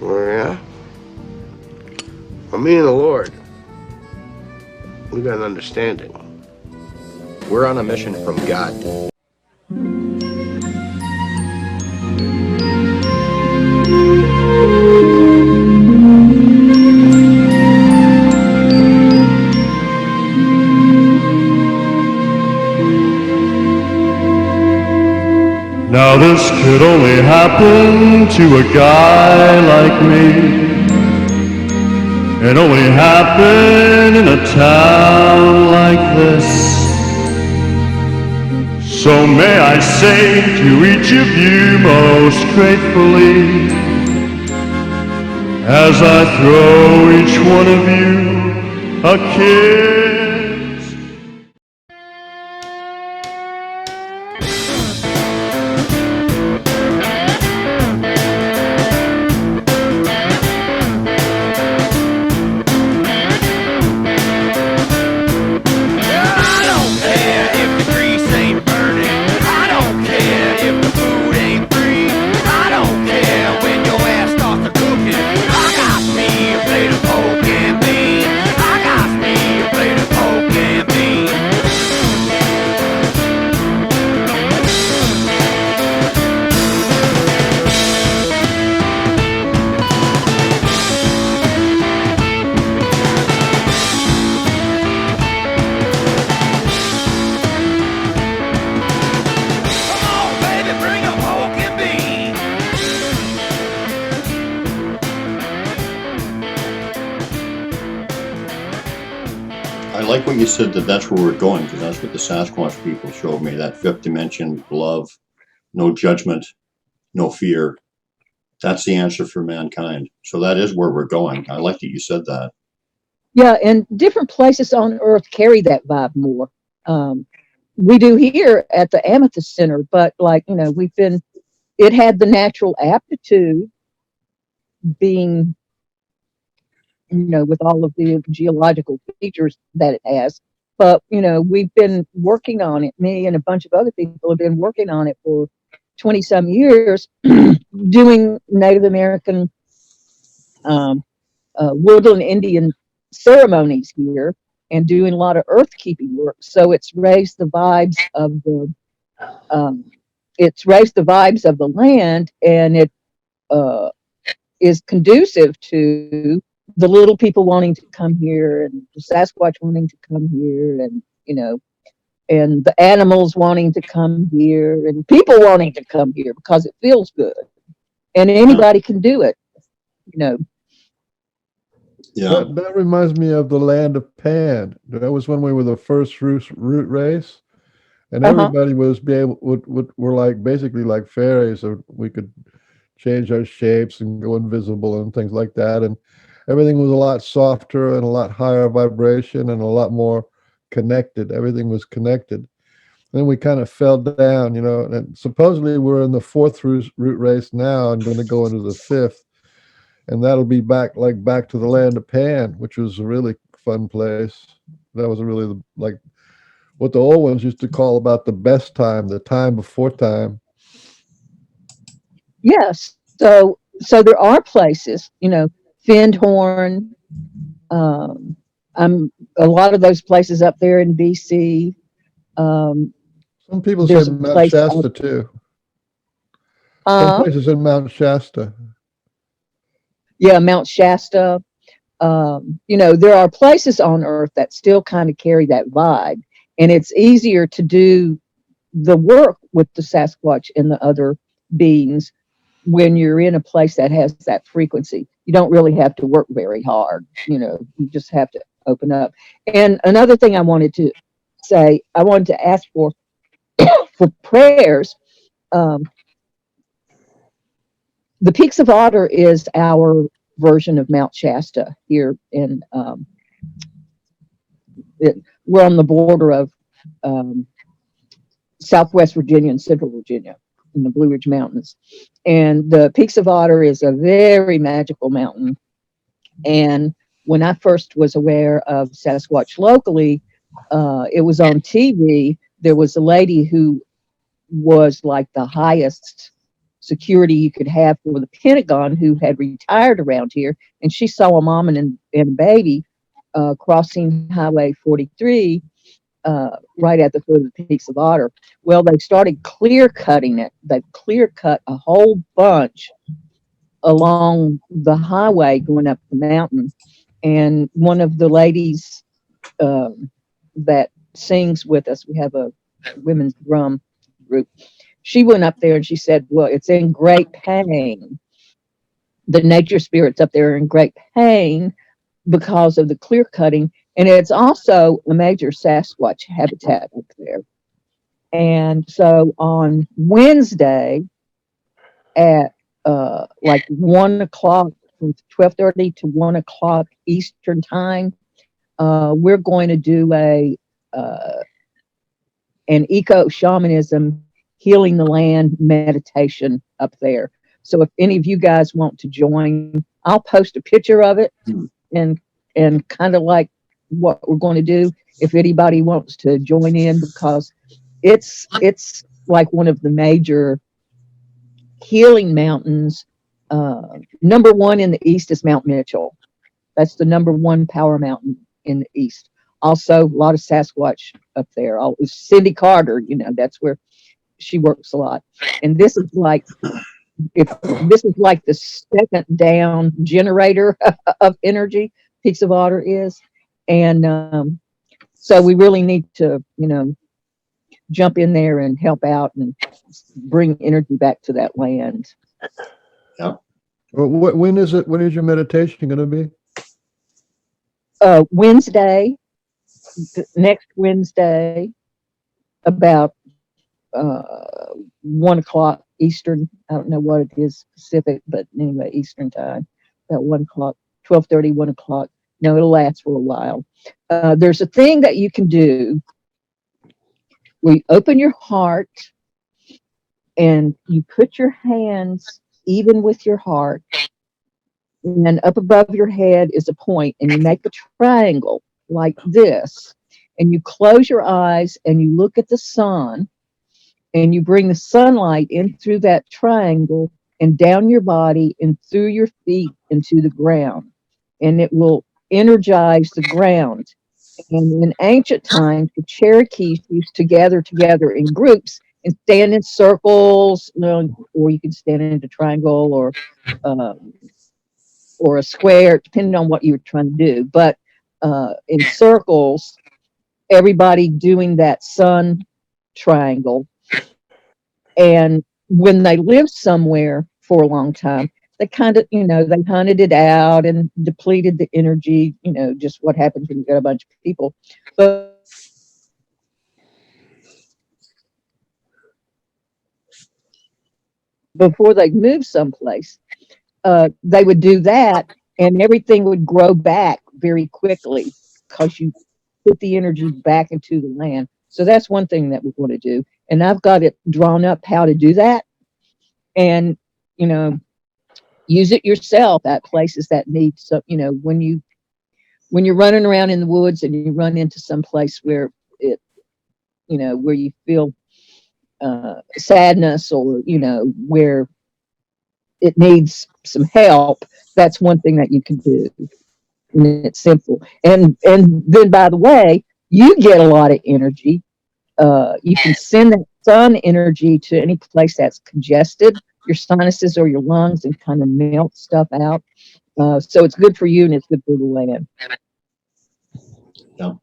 Oh, yeah? Well, me and the Lord, we got an understanding. We're on a mission from God. Now this could only happen to a guy like me. It only happened in a town like this. So may I say to each of you most gratefully, as I throw each one of you a kiss. I like what you said, that that's where we're going, because that's what the Sasquatch people showed me, that fifth dimension, love, no judgment, no fear. That's the answer for mankind. So that is where we're going. I like that you said that. Yeah, and different places on Earth carry that vibe more. We do here at the Amethyst Center, but it had the natural aptitude being, with all of the geological features that it has. But, we've been working on it. Me and a bunch of other people have been working on it for 20 some years, doing Native American woodland Indian ceremonies here and doing a lot of earth keeping work. So it's raised the vibes of the land, and it is conducive to the little people wanting to come here, and the Sasquatch wanting to come here, and and the animals wanting to come here, and people wanting to come here because it feels good, and anybody can do it. Yeah. That reminds me of the land of Pan. That was when we were the first root race, and everybody was were like basically like fairies, so we could change our shapes and go invisible and things like that, and everything was a lot softer and a lot higher vibration and a lot more connected. Everything was connected. Then we kind of fell down, and supposedly we're in the fourth root race now and going to go into the fifth. And that'll be back to the land of Pan, which was a really fun place. That was really like what the old ones used to call about the best time, the time before time. Yes. So there are places, Findhorn, a lot of those places up there in BC. Some people say Mount Shasta too. Some places in Mount Shasta. Yeah, Mount Shasta. There are places on Earth that still kind of carry that vibe, and it's easier to do the work with the Sasquatch and the other beings when you're in a place that has that frequency. You don't really have to work very hard. You just have to open up. And another thing I wanted to say, I wanted to ask for prayers. The Peaks of Otter is our version of Mount Shasta here in we're on the border of Southwest Virginia and Central Virginia in the Blue Ridge Mountains. And the Peaks of Otter is a very magical mountain. And when I first was aware of Sasquatch locally, it was on TV. There was a lady who was like the highest security you could have for the Pentagon, who had retired around here, and she saw a mom and a baby crossing Highway 43 right at the foot of the Peaks of Otter. Well, they started clear cutting it. They clear cut a whole bunch along the highway going up the mountain. And one of the ladies that sings with us, we have a women's drum group, she went up there and she said, well, it's in great pain. The nature spirits up there are in great pain because of the clear cutting. And it's also a major Sasquatch habitat up there. And so on Wednesday at like 1 o'clock, from 12:30 to 1 o'clock Eastern time, we're going to do an eco shamanism healing the land meditation up there. So if any of you guys want to join, I'll post a picture of it and kind of like what we're going to do if anybody wants to join in, because it's like one of the major healing mountains. Number one in the east is Mount Mitchell. That's the number one power mountain in the east. Also, a lot of Sasquatch up there. Cindy Carter, that's where she works a lot. And this is like the second down generator of energy, Peaks of Otter is. And so we really need to, jump in there and help out and bring energy back to that land. Yeah. Well, when is it? When is your meditation going to be? Wednesday, next Wednesday, about 1 o'clock Eastern. I don't know what it is Pacific, but anyway, Eastern time, about 1 o'clock, 12:30, 1 o'clock. No, it'll last for a while. There's a thing that you can do. We open your heart and you put your hands even with your heart, and then up above your head is a point, and you make a triangle like this, and you close your eyes and you look at the sun, and you bring the sunlight in through that triangle and down your body and through your feet into the ground, and it will energize the ground. And in ancient times, the Cherokees used to gather together in groups and stand in circles, or you can stand in a triangle or a square, depending on what you were trying to do. But in circles, everybody doing that sun triangle. And when they lived somewhere for a long time, they kind of, they hunted it out and depleted the energy, just what happens when you got a bunch of people. But before they moved someplace, they would do that, and everything would grow back very quickly because you put the energy back into the land. So that's one thing that we're going to do. And I've got it drawn up how to do that. And, use it yourself at places that need some, when you're running around in the woods and you run into some place where it, where you feel sadness, or, where it needs some help, that's one thing that you can do. And it's simple. And then, by the way, you get a lot of energy. You can send that sun energy to any place that's congested, your sinuses or your lungs, and kind of melt stuff out. So it's good for you and it's good for the land. How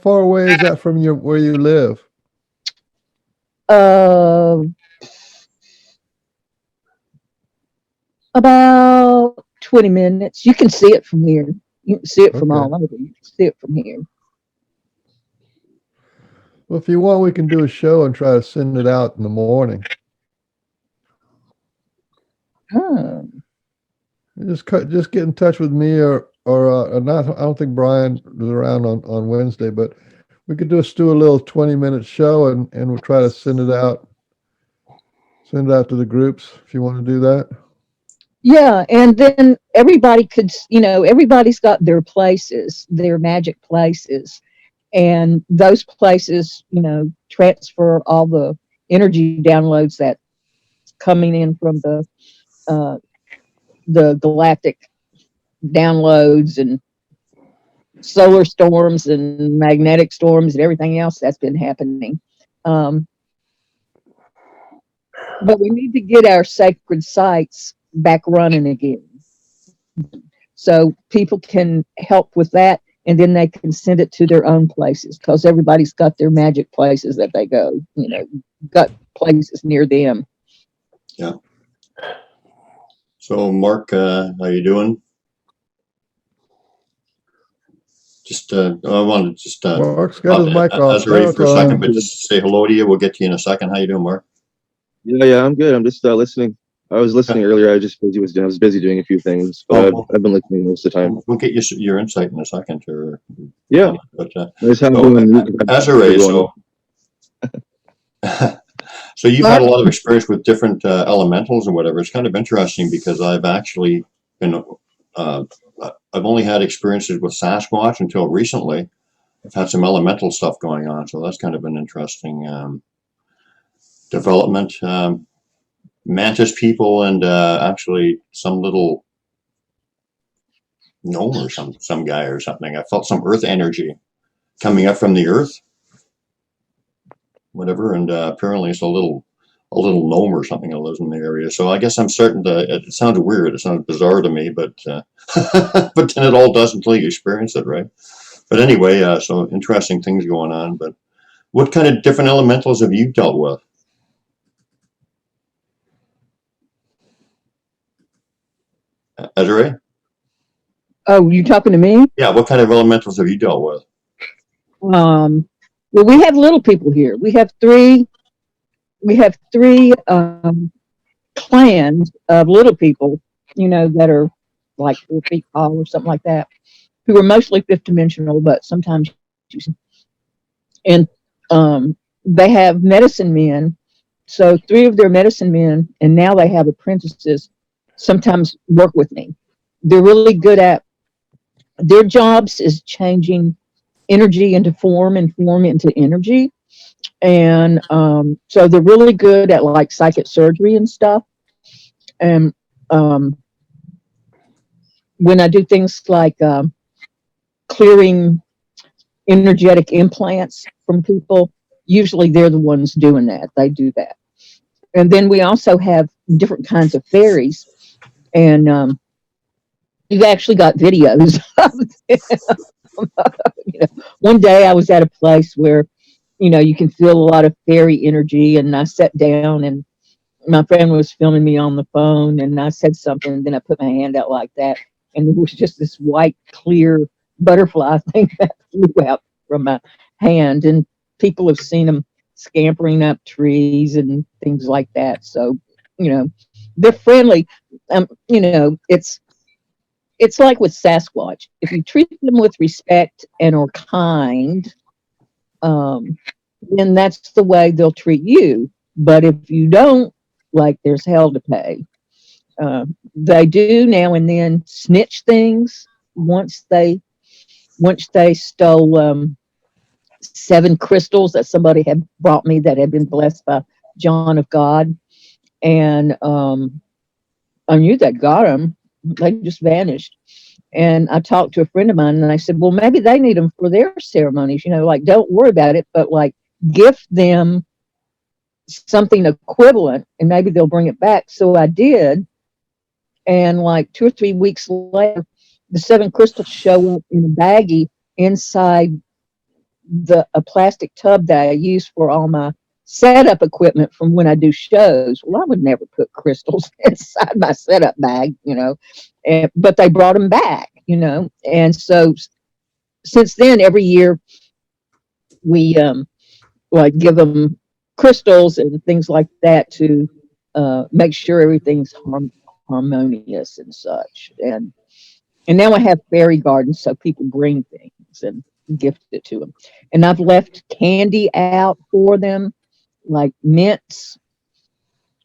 far away is that from where you live? About 20 minutes. You can see it from here. You can see it from all over. You can see it from here. Well, if you want, we can do a show and try to send it out in the morning. Just get in touch with me or not. I don't think Brian is around on Wednesday, but we could do a little 20-minute show and we'll try to send it out to the groups if you want to do that. Yeah, and then everybody could, everybody's got their places, their magic places, and those places, transfer all the energy downloads that coming in from the galactic downloads and solar storms and magnetic storms and everything else that's been happening. But we need to get our sacred sites back running again, so people can help with that, and then they can send it to their own places, because everybody's got their magic places that they go, got places near them. Yeah. So Mark, how you doing? Just, I wanted to just, Mark's got his mic off. Desiree for a second, Time. but just say hello to you. We'll get to you in a second. How you doing, Mark? Yeah, I'm good. I'm just listening. I was listening earlier. I was busy doing a few things, but I've been listening most of the time. We'll get your insight in a second. Yeah. But Desiree, so so you've had a lot of experience with different elementals and whatever. It's kind of interesting because I've actually been I've only had experiences with Sasquatch until recently. I've had some elemental stuff going on, so that's kind of an interesting development. Mantis people and actually some little gnome or some guy or something. I felt some earth energy coming up from the earth, whatever, and apparently it's a little gnome or something that lives in the area. So I guess I'm starting to. It sounded weird. It sounded bizarre to me, but but then it all does until you experience it, right? But anyway, so interesting things going on. But what kind of different elementals have you dealt with? Desiree? Oh, you talking to me? Yeah, what kind of elementals have you dealt with? Well, we have little people here. We have three clans of little people, that are like 4 feet tall or something like that, who are mostly fifth dimensional, but sometimes, and they have medicine men. So 3 of their medicine men, and now they have apprentices, sometimes work with me. They're really good at their jobs is changing energy into form and form into energy. And so they're really good at like psychic surgery and stuff. And when I do things like clearing energetic implants from people, usually they're the ones doing that. They do that. And then we also have different kinds of fairies. And we've actually got videos of them. One day I was at a place where, you can feel a lot of fairy energy, and I sat down and my friend was filming me on the phone, and I said something, and then I put my hand out like that, and it was just this white, clear butterfly thing that flew out from my hand, and people have seen them scampering up trees and things like that. So, they're friendly. It's like with Sasquatch. If you treat them with respect and are kind, then that's the way they'll treat you. But if you don't, like, there's hell to pay. They do now and then snitch things. Once they stole 7 crystals that somebody had brought me that had been blessed by John of God, and I knew that got them. They just vanished. And I talked to a friend of mine, and I said, well, maybe they need them for their ceremonies, like, don't worry about it, but like, gift them something equivalent and maybe they'll bring it back. So I did. And like 2 or 3 weeks later, the 7 crystals show up in a baggie inside a plastic tub that I use for all my setup equipment from when I do shows. Well, I would never put crystals inside my setup bag, but they brought them back, and so since then, every year we like give them crystals and things like that to make sure everything's harmonious and such. And now I have fairy gardens, so people bring things and gift it to them. And I've left candy out for them, like mints,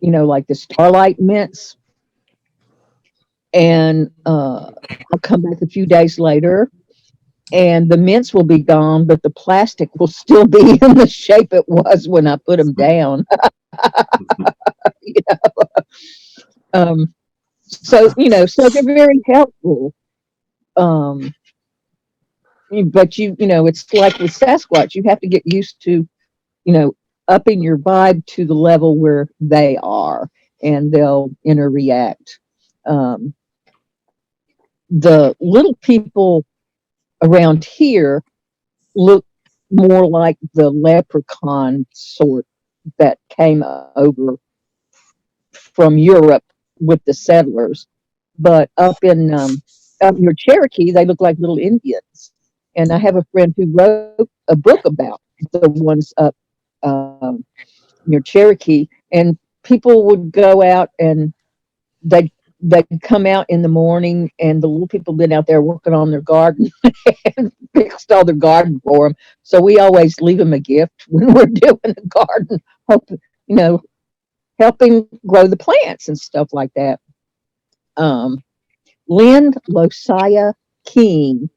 like the Starlight mints. And I'll come back a few days later, and the mints will be gone, but the plastic will still be in the shape it was when I put them down. So, so they're very helpful. But it's like with Sasquatch, you have to get used to, upping your vibe to the level where they are, and they'll interact. The little people around here look more like the leprechaun sort that came over from Europe with the settlers, but up near Cherokee, they look like little Indians. And I have a friend who wrote a book about the ones up near Cherokee, and people would go out and they'd come out in the morning, and the little people been out there working on their garden and fixed all their garden for them. So we always leave them a gift when we're doing the garden, helping grow the plants and stuff like that. Lynn Losiah King,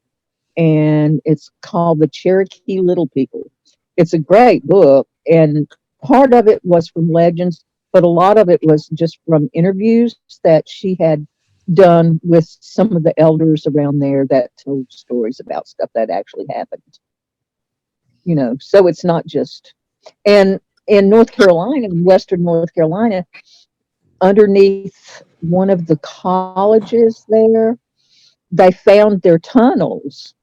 and it's called The Cherokee Little People. It's a great book, and part of it was from legends, but a lot of it was just from interviews that she had done with some of the elders around there that told stories about stuff that actually happened. So it's not just, and in North Carolina, Western North Carolina, underneath one of the colleges there, they found their tunnels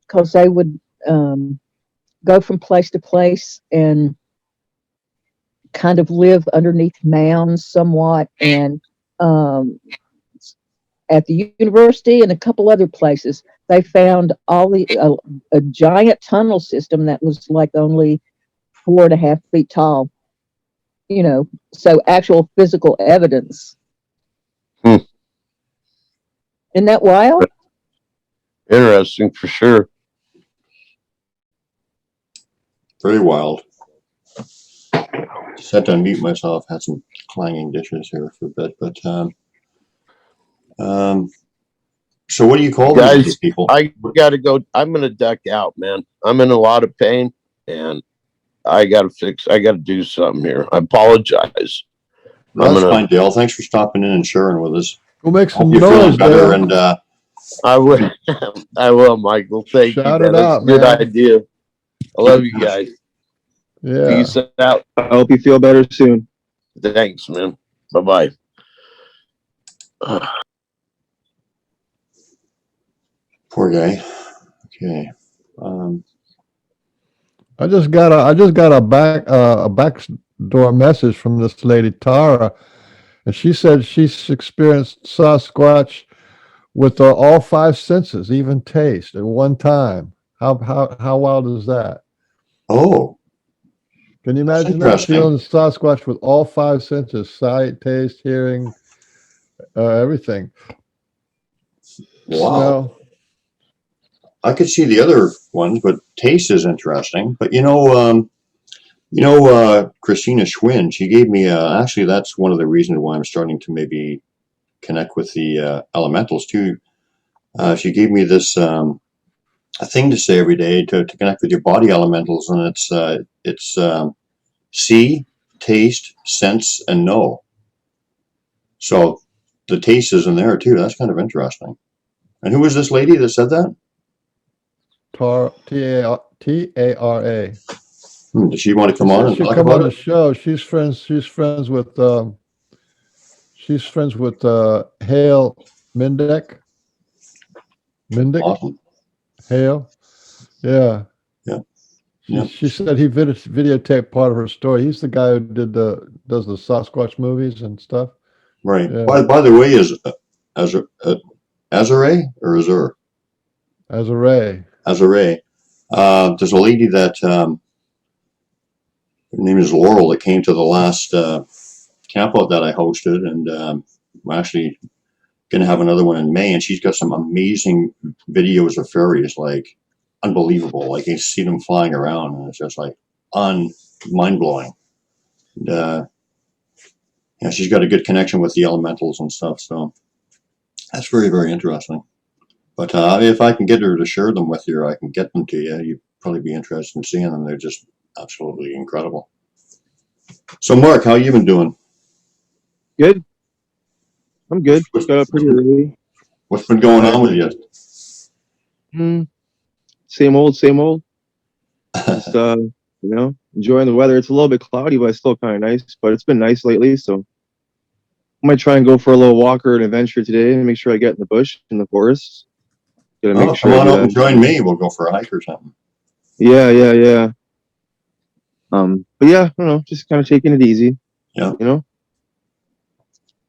because they would go from place to place and kind of live underneath mounds somewhat. And at the university and a couple other places, they found a giant tunnel system that was like only 4.5 feet tall. So actual physical evidence. Hmm. Isn't that wild? Interesting for sure. Very wild. Just had to unmute myself. Had some clanging dishes here for a bit, but so what do you call these people? I gotta go. I'm gonna duck out, man. I'm in a lot of pain, and I gotta do something here. I apologize. No, that's fine, Dale. Thanks for stopping in and sharing with us. Go make some Hope you're noise, feeling better, Dale. and I will. I will, Michael. Thank you. Shout it That's out, a good man. idea. I love you guys. Yeah. Peace out. I hope you feel better soon. Thanks, man. Bye-bye. poor guy. Okay. I just got a backdoor message from this lady Tara, and she said she's experienced Sasquatch with all 5 senses, even taste, at one time. How wild is that? Oh, Can you imagine that, feeling Sasquatch with all 5 senses: sight, taste, hearing, everything? wow. Smell. I could see the other ones, but taste is interesting. But Christina Schwinn, she gave me actually that's one of the reasons why I'm starting to maybe connect with the elementals too. She gave me this a thing to say every day to connect with your body elementals, and it's see, taste, sense, and know. So the taste is in there too. That's kind of interesting. And who was this lady that said that? Tara. Does she want to come on and talk come about on it? the show? She's friends with Hale Mindick. Awesome. Hale. Yeah. Yeah. She said he videotaped part of her story. He's the guy who does the Sasquatch movies and stuff. Right. Yeah. By the way, is Azure or Azure? Azure. Azure. There's a lady that her name is Laurel that came to the last camp out that I hosted, and I'm actually going to have another one in May, and she's got some amazing videos of fairies, like unbelievable. Like you see them flying around, and it's just like mind-blowing. And, she's got a good connection with the elementals and stuff, so that's very, very interesting. But if I can get her to share them with you, or I can get them to you, you'd probably be interested in seeing them. They're just absolutely incredible. So, Mark, how you been doing? Good. I'm good. Got up pretty early. What's been going on with you? Same old, same old. Just enjoying the weather. It's a little bit cloudy, but it's still kind of nice. But it's been nice lately, so I might try and go for a little walk or an adventure today and make sure I get in the bush, in the forest. Gotta make sure Come on I do out and that. join me. We'll go for a hike or something. Yeah. But yeah, I don't know, just kind of taking it easy. Yeah.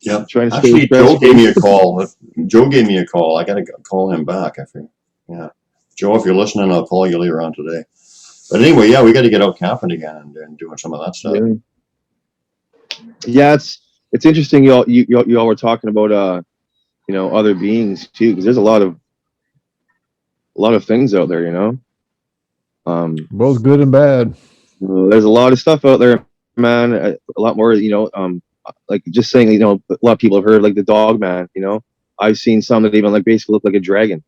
Yeah. Trying to Actually, stay Joe gave me a stress-free. call. I got to call him back. I think. Yeah. Joe, if you're listening, I'll call you later on today. But anyway, yeah, we got to get out camping again and doing some of that stuff. Yeah, it's interesting. Y'all were talking about other beings too, because there's a lot of things out there. Both good and bad. There's a lot of stuff out there, man. A lot more. Like just saying. A lot of people have heard like the dog man. I've seen some that even like basically look like a dragon.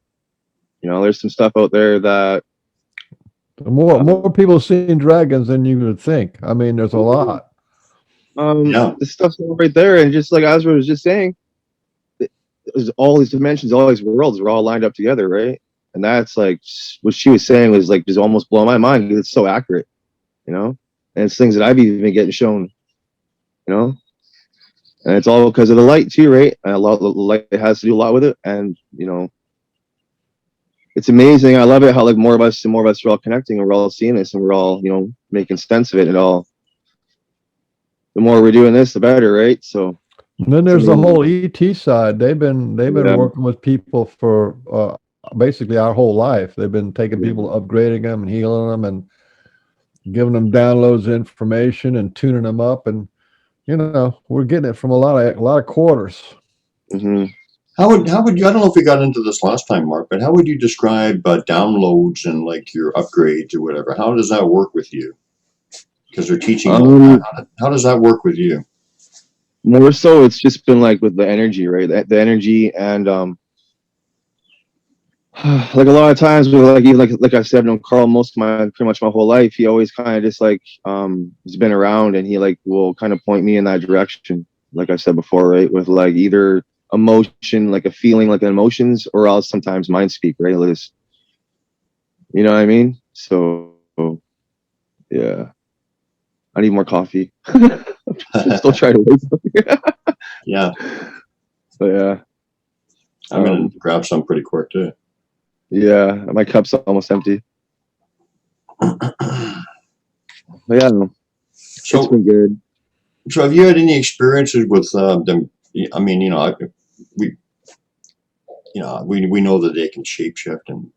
There's some stuff out there that More people seeing dragons than you would think. I mean, there's a lot. the stuff's all right there, and just like Azra was just saying, there's all these dimensions, all these worlds are all lined up together, right? And that's like what she was saying was like just almost blowing my mind because it's so accurate, and it's things that I've even been getting shown, and it's all because of the light too, right? And a lot the light has to do a lot with it, and it's amazing. I love it how like more of us are all connecting and we're all seeing this and we're all making sense of it and all. The more we're doing this, the better, right? So And then there's the whole ET side. They've been working with people for basically our whole life. They've been taking people, upgrading them and healing them and giving them downloads of information and tuning them up, and we're getting it from a lot of quarters. Mm-hmm. How would you? I don't know if we got into this last time, Mark, but how would you describe downloads and like your upgrades or whatever? How does that work with you? Because they're teaching. How does that work with you? More so, it's just been like with the energy, right? The energy and like a lot of times with like I said, I've known Carl pretty much my whole life. He always kind of just like has been around, and he like will kind of point me in that direction. Like I said before, right? With like either emotion, like a feeling, like emotions, or else sometimes mind speak, right? Liz? You know what I mean? So yeah, I need more coffee. Still trying to wait. Yeah. So yeah, I'm gonna grab some pretty quick too. Yeah, my cup's almost empty. But yeah, So it's been good. So have you had any experiences with them? I mean, we know that they can shapeshift and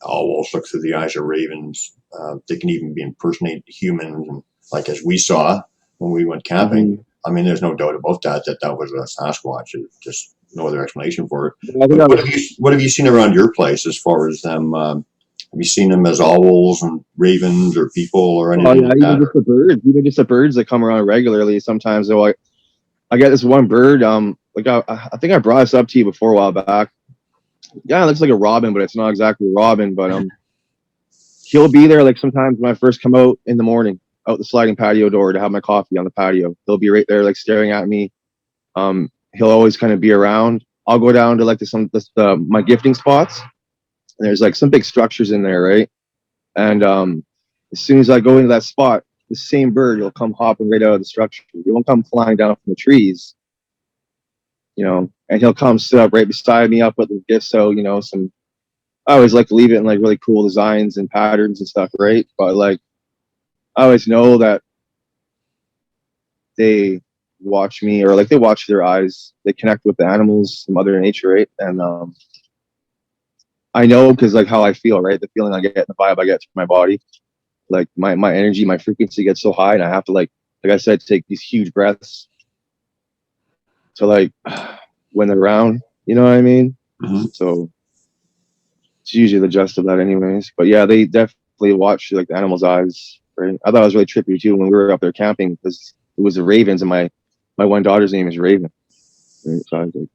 owls look through the eyes of ravens. They can even impersonate humans, and like as we saw when we went camping. Mm-hmm. I mean, there's no doubt about that was a Sasquatch. There's just no other explanation for it. Yeah, But what have you seen around your place as far as them? Have you seen them as owls and ravens or people or anything like that? Even just the birds that come around regularly. Sometimes though, I get this one bird. Like I think I brought this up to you before a while back. Yeah, it looks like a robin, but it's not exactly a robin. But he'll be there like sometimes when I first come out in the morning, out the sliding patio door to have my coffee on the patio. He'll be right there, like staring at me. He'll always kind of be around. I'll go down to like my gifting spots. And there's like some big structures in there, right? And as soon as I go into that spot, the same bird will come hopping right out of the structure. He won't come flying down from the trees, and he'll come sit up right beside me. I'll put the gifts out, I always like to leave it in like really cool designs and patterns and stuff, right? But like, I always know that they watch me, or like they watch their eyes. They connect with the animals, Mother Nature, right? And I know because like how I feel, right? The feeling I get, the vibe I get from my body, like my energy, my frequency gets so high, and I have to like I said, take these huge breaths to like when they're around. You know what I mean? Mm-hmm. So it's usually the gist of that, anyways. But yeah, they definitely watch like the animals' eyes, right? I thought it was really trippy too when we were up there camping because it was the ravens, and my one daughter's name is Raven. Right? So I was like,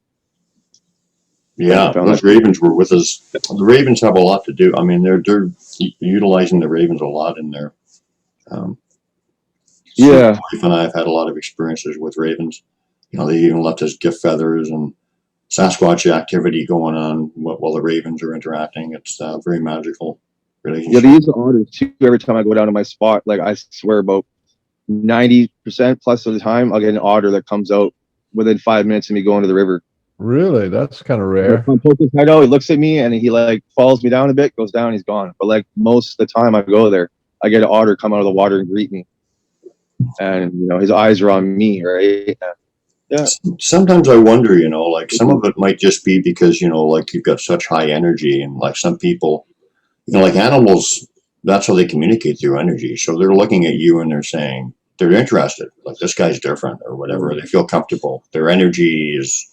yeah, those ravens were with us. The ravens have a lot to do. I mean, they're utilizing the ravens a lot in there. Yeah, Wife and I have had a lot of experiences with ravens. they even left us gift feathers and Sasquatch activity going on while the ravens are interacting. It's very magical relationship. Yeah, they use the otters too. Every time I go down to my spot, like I swear about 90% plus of the time, I'll get an otter that comes out within 5 minutes of me going to the river. Really? That's kind of If rare. I'm poking his head out, he looks at me and he like follows me down a bit, goes down, he's gone. But like most of the time I go there, I get an otter come out of the water and greet me. And his eyes are on me, right? Yeah. Sometimes I wonder, like some of it might just be because, like you've got such high energy and like some people, like animals, that's how they communicate through energy. So they're looking at you and they're saying they're interested, like this guy's different or whatever. They feel comfortable. Their energy is,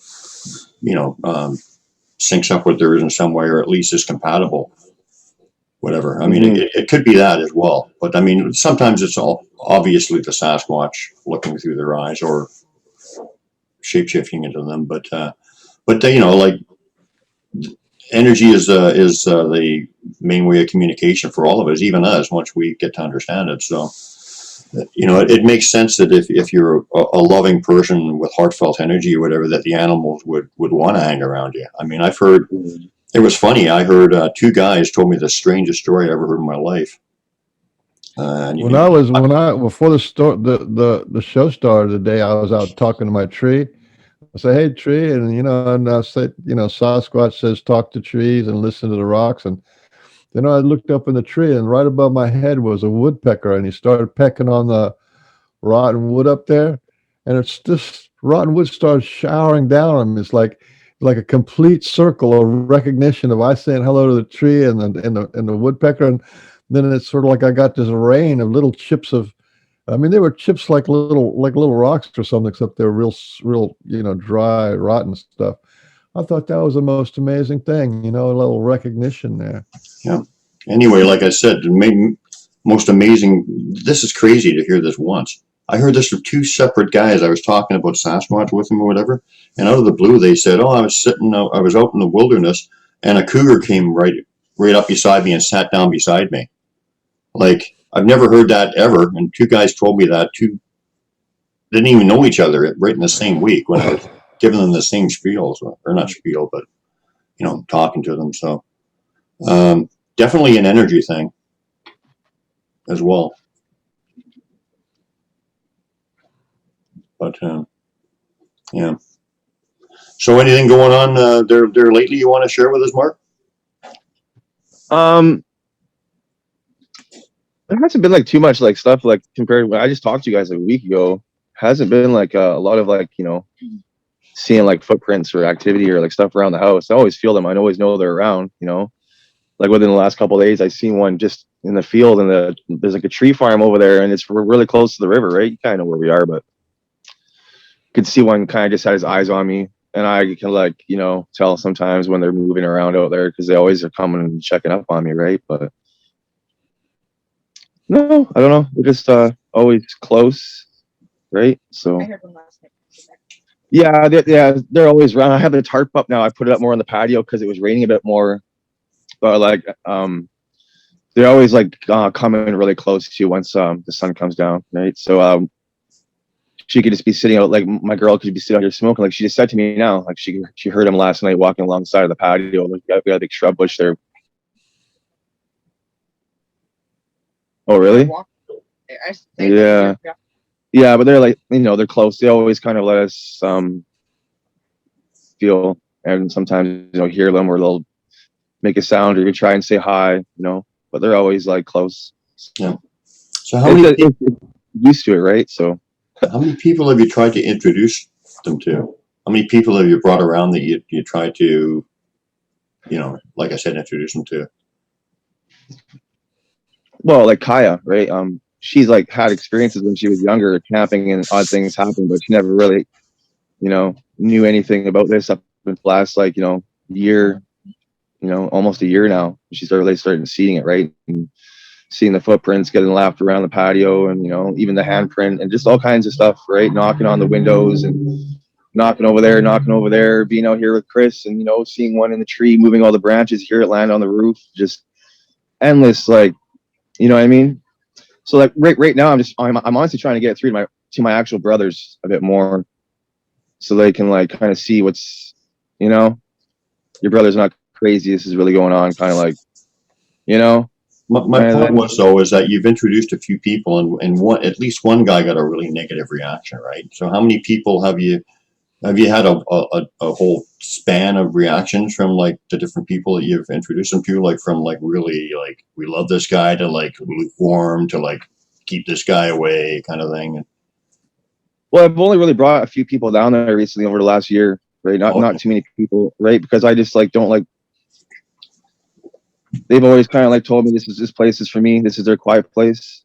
syncs up with theirs in some way, or at least is compatible. Whatever. I mean, it could be that as well. But I mean, sometimes it's all obviously the Sasquatch looking through their eyes or shape-shifting into them. But like energy is the main way of communication for all of us, even us, once we get to understand it. So, it makes sense that if you're a loving person with heartfelt energy or whatever, that the animals would want to hang around you. I mean, I've heard, it was funny. I heard two guys told me the strangest story I ever heard in my life. Before the show started today, I was out talking to my tree. I say, "Hey, tree," and I said, Sasquatch says, "Talk to trees and listen to the rocks." And then I looked up in the tree, and right above my head was a woodpecker, and he started pecking on the rotten wood up there, and it's just rotten wood started showering down on him. It's like a complete circle of recognition of I saying hello to the tree and the woodpecker, and then it's sort of like I got this rain of little chips of. I mean, they were chips like little rocks or something, except they're real, dry, rotten stuff. I thought that was the most amazing thing, a little recognition there. Yeah. Anyway, like I said, most amazing. This is crazy to hear this once. I heard this from two separate guys. I was talking about Sasquatch with them or whatever, and out of the blue, they said, "Oh, I was out in the wilderness, and a cougar came right up beside me and sat down beside me." Like, I've never heard that ever, and two guys told me that. Two didn't even know each other right in the same week when I was giving them the same spiel, or not spiel, but talking to them. So definitely an energy thing as well. But yeah. So anything going on there lately you want to share with us, Mark? There hasn't been like too much like stuff like compared to when I just talked to you guys like a week ago. Hasn't been like a lot of like seeing like footprints or activity or like stuff around the house. I always feel them. I always know they're around. Like within the last couple of days, I seen one just in the field, and there's like a tree farm over there, and we're really close to the river, right? You kind of know where we are, but you can see one kind of just had his eyes on me, and I can like tell sometimes when they're moving around out there because they always are coming and checking up on me, right? But no, I don't know. They're just always close, right? So I heard one last night. yeah, they're always around. I have the tarp up now. I put it up more on the patio because it was raining a bit more. But like they're always like coming really close to you once the sun comes down, right? So she could just be sitting out, like my girl could be sitting out here smoking. Like she just said to me now, like she heard him last night walking alongside of the patio. We got a big shrub bush there. Oh, really? Yeah, but they're like, they're close. They always kind of let us feel, and sometimes hear them, or they'll make a sound, or you try and say hi, but they're always like close. Yeah. So how many used to it, right? So how many people have you tried to introduce them to? How many people have you brought around that you try to, like I said, introduce them to? Well, like Kaya, right? She's like had experiences when she was younger, camping, and odd things happened, but she never really, knew anything about this up in the last year, almost a year now. She's really starting seeing it, right? And seeing the footprints getting lapped around the patio, and even the handprint, and just all kinds of stuff, right? Knocking on the windows and knocking over there, being out here with Chris, and seeing one in the tree, moving all the branches, hear it land on the roof, just endless, like, you know what I mean? So like right now, I'm honestly trying to get through to my actual brothers a bit more. so they can like kind of see what's, you know, your brother's not crazy. This is really going on. Kind of like, you know. My And point then- was though is that you've introduced a few people, and one, at least one guy got a really negative reaction, right? So how many people have you had a whole span of reactions from like the different people that you've introduced them to, like from like really like we love this guy to like lukewarm to like keep this guy away kind of thing? Well, I've only really brought a few people down there recently over the last year, right? Not too many people, right? Because I just like don't like. They've always kind of like told me this place is for me. This is their quiet place.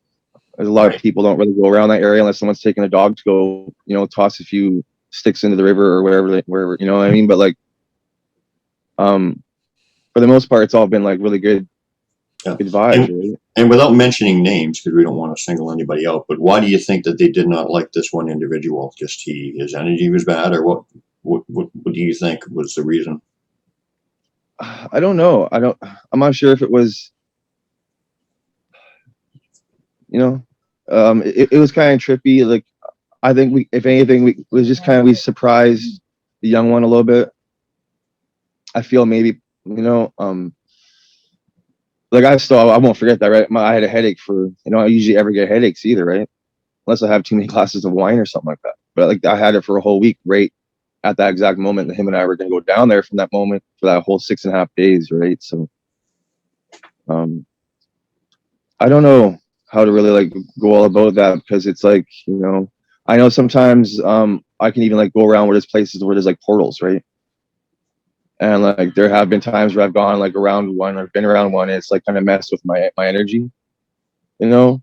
There's a lot of people don't really go around that area unless someone's taking a dog to go, you know, toss a few sticks into the river or wherever, you know what I mean? But like, for the most part, it's all been like really good, good vibes. Right? And without mentioning names, because we don't want to single anybody out, but why do you think that they did not like this one individual? Just his energy was bad, or what do you think was the reason? I don't know. I'm not sure if it was, you know, it was kind of trippy. Like, I think if anything, we was just kind of, we surprised the young one a little bit. I feel maybe, you know, like I won't forget that, right? I had a headache for, you know, I usually ever get headaches either, right? Unless I have too many glasses of wine or something like that. But like I had it for a whole week, right? At that exact moment that him and I were going to go down there from that moment for that whole 6.5 days, right? So, I don't know how to really like go all about that, because it's like, you know, I know sometimes I can even like go around where there's places where there's like portals, right? And like there have been times where I've gone like around one or been around one, and it's like kind of messed with my energy, you know.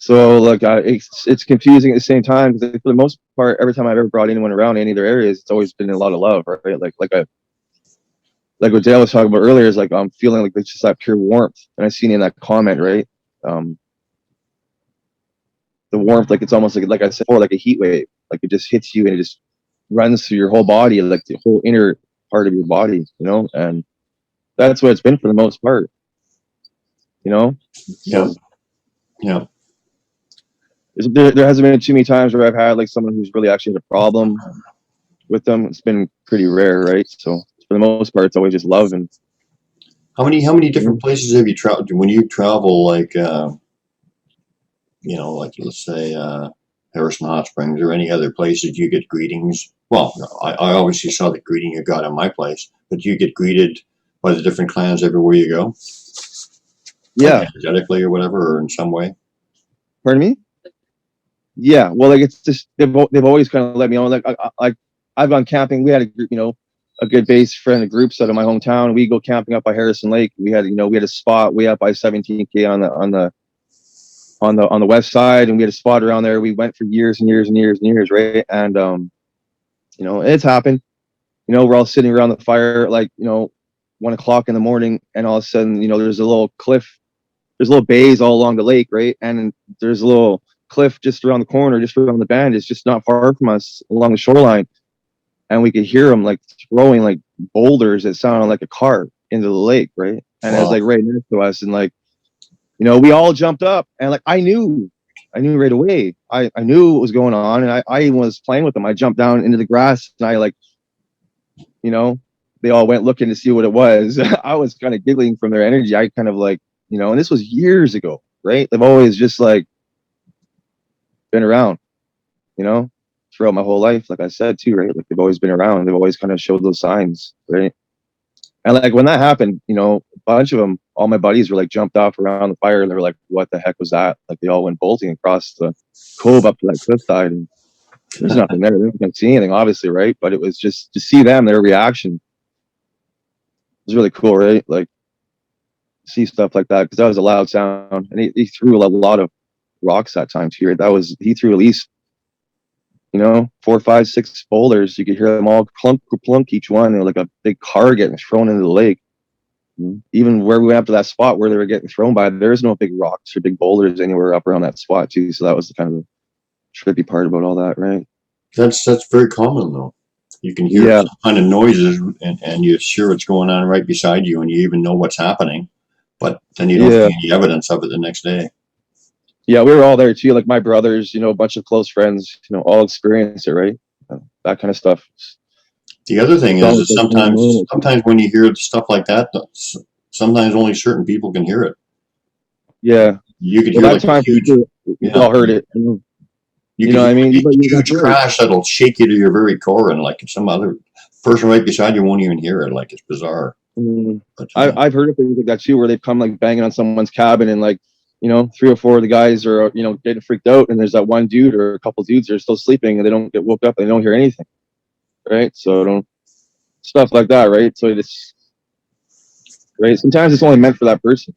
So like it's confusing at the same time, because for the most part, every time I've ever brought anyone around any of their areas, it's always been a lot of love, right? Like what Dale was talking about earlier is like I'm feeling like it's just that pure warmth, and I seen in that comment, right? The warmth, like it's almost like I said before, like a heat wave, like it just hits you and it just runs through your whole body, like the whole inner part of your body, you know, and that's what it's been for the most part, you know. Yeah, yeah. There hasn't been too many times where I've had like someone who's really actually had a problem with them. It's been pretty rare, right? So for the most part, it's always just love. And How many different places have you traveled? When you travel, like you know, like let's say Harrison Hot Springs or any other places, you get greetings. Well, I obviously saw the greeting you got in my place, but you get greeted by the different clans everywhere you go. yeah, like energetically or whatever, or in some way. pardon me. Yeah, well, like it's just they've always kind of let me know. Like I've gone camping. We had a group, you know, a good base friend of groups out of my hometown. We go camping up by Harrison Lake. We had a spot way up by 17K on the west side, and we had a spot around there. We went for years and years and years and years, right? And you know, it's happened. You know, we're all sitting around the fire, like, you know, 1 o'clock in the morning, and all of a sudden, you know, there's a little cliff, there's little bays all along the lake, right? And there's a little cliff just around the corner, just around the bend. It's just not far from us along the shoreline, and we could hear them like throwing like boulders that sounded like a car into the lake, right? And it was like right next to us, and like, you know, we all jumped up, and like I knew right away. I knew what was going on, and I even was playing with them. I jumped down into the grass, and I like, you know, they all went looking to see what it was. I was kind of giggling from their energy. I kind of like, you know, and this was years ago, right? They've always just like been around, you know, throughout my whole life. Like I said too, right? Like they've always been around. They've always kind of showed those signs, right? And like when that happened, you know, a bunch of them, all my buddies were like jumped off around the fire, and they were like, "What the heck was that?" Like they all went bolting across the cove up to that cliffside, and there's nothing there. They didn't see anything, obviously, right? But it was just to see them, their reaction. It was really cool, right? Like see stuff like that, because that was a loud sound, and he threw a lot of rocks that time too. Right? He threw at least, you know, 4, 5, 6 boulders. You could hear them all clunk, plunk each one. They're like a big car getting thrown into the lake. Even where we went up to that spot where they were getting thrown by, there's no big rocks or big boulders anywhere up around that spot too. So that was the kind of trippy part about all that, right? That's very common though. You can hear some kind of noises, and you're sure it's going on right beside you, and you even know what's happening, but then you don't see any evidence of it the next day. Yeah, we were all there too. Like my brothers, a bunch of close friends, all experienced it, right? That kind of stuff. The other thing It's is almost that like sometimes when you hear stuff like that, sometimes only certain people can hear it. yeah. You could Well, hear that like a time for huge, sure, we all heard it. you You could know what I hear mean? a But you got huge heard. crash that'll shake you to your very core, and like some other person right beside you won't even hear it. Like it's bizarre. But I've heard of things like that too, where they've come like banging on someone's cabin, and like 3 or 4 of the guys are getting freaked out, and there's that one dude or a couple dudes that are still sleeping, and they don't get woke up, and they don't hear anything, right? So don't stuff like that, right? So it's right. Sometimes it's only meant for that person,